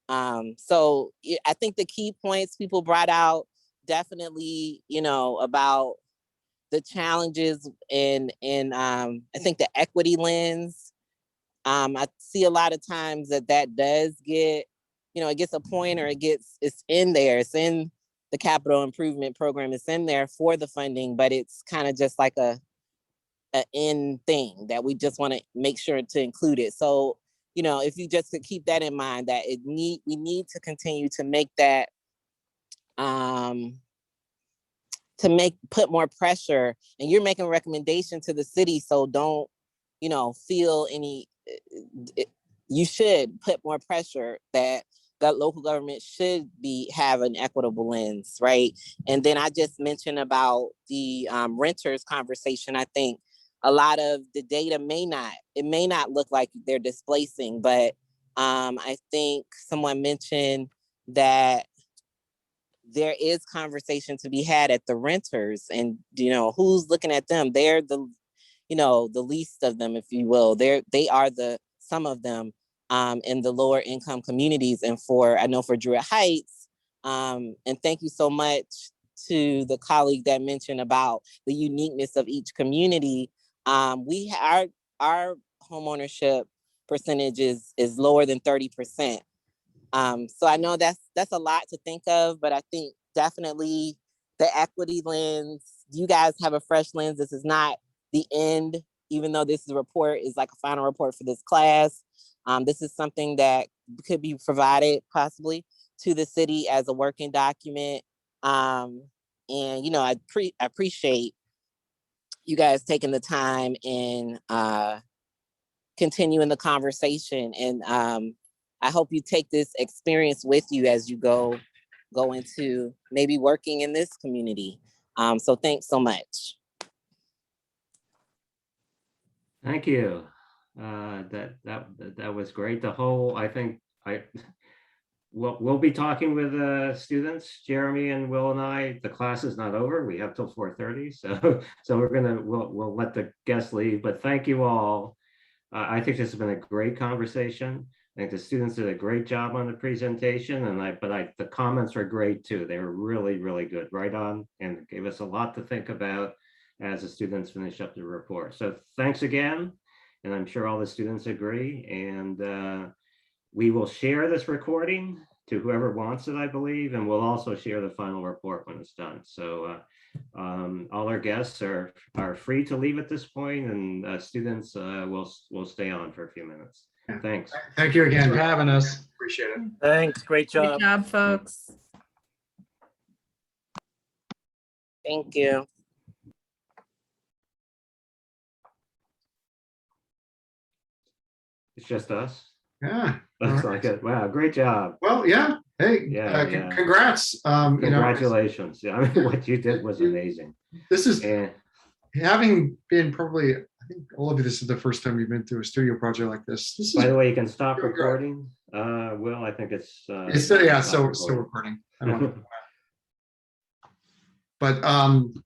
So I think the key points people brought out, definitely, about the challenges and I think the equity lens. I see a lot of times that does get, it gets a point, or it's in there. It's in the capital improvement program. It's in there for the funding, but it's kind of just like a end thing that we just want to make sure to include it. So, if you just could keep that in mind, that we need to continue to make that, put more pressure, and you're making a recommendation to the city. So don't, feel any, you should put more pressure that local government should have an equitable lens, right? And then I just mentioned about the renters conversation. I think a lot of the data may not look like they're displacing, but I think someone mentioned that there is conversation to be had at the renters, and who's looking at them. They're the least of them, if you will. They are some of them in the lower income communities, and I know for Druid Heights, and thank you so much to the colleague that mentioned about the uniqueness of each community. Our home ownership percentage is lower than 30%. So I know that's a lot to think of, but I think definitely the equity lens, you guys have a fresh lens. This is not the end, even though this report is like a final report for this class. This is something that could be provided possibly to the city as a working document. And, you know, I appreciate you guys taking the time and continuing the conversation. And I hope you take this experience with you as you go into maybe working in this community. So thanks so much. Thank you. That was great. The whole, I think we'll be talking with students, Jeremy and Will and I. The class is not over. We have till 4:30, so we'll let the guests leave. But thank you all. I think this has been a great conversation. I think the students did a great job on the presentation, and the comments were great too. They were really, really good, right on, and gave us a lot to think about as the students finish up the report. So thanks again, and I'm sure all the students agree. And we will share this recording to whoever wants it, I believe, and we'll also share the final report when it's done. So all our guests are free to leave at this point, and students will stay on for a few minutes. Yeah. Thanks. Thank you again for having us. Appreciate it. Thanks. Great job. Good job, folks. Thank you. It's just us. Yeah. That's All like right. it. Wow, great job. Well, yeah. Hey, Yeah. congrats. Congratulations. Yeah, I mean, what you did was amazing. This is And having been probably, I think all of you, this is the first time you've been through a studio project like this. This is by the way, you can stop really great. recording. Will, I think it's It's still, yeah, so recording. I don't know. But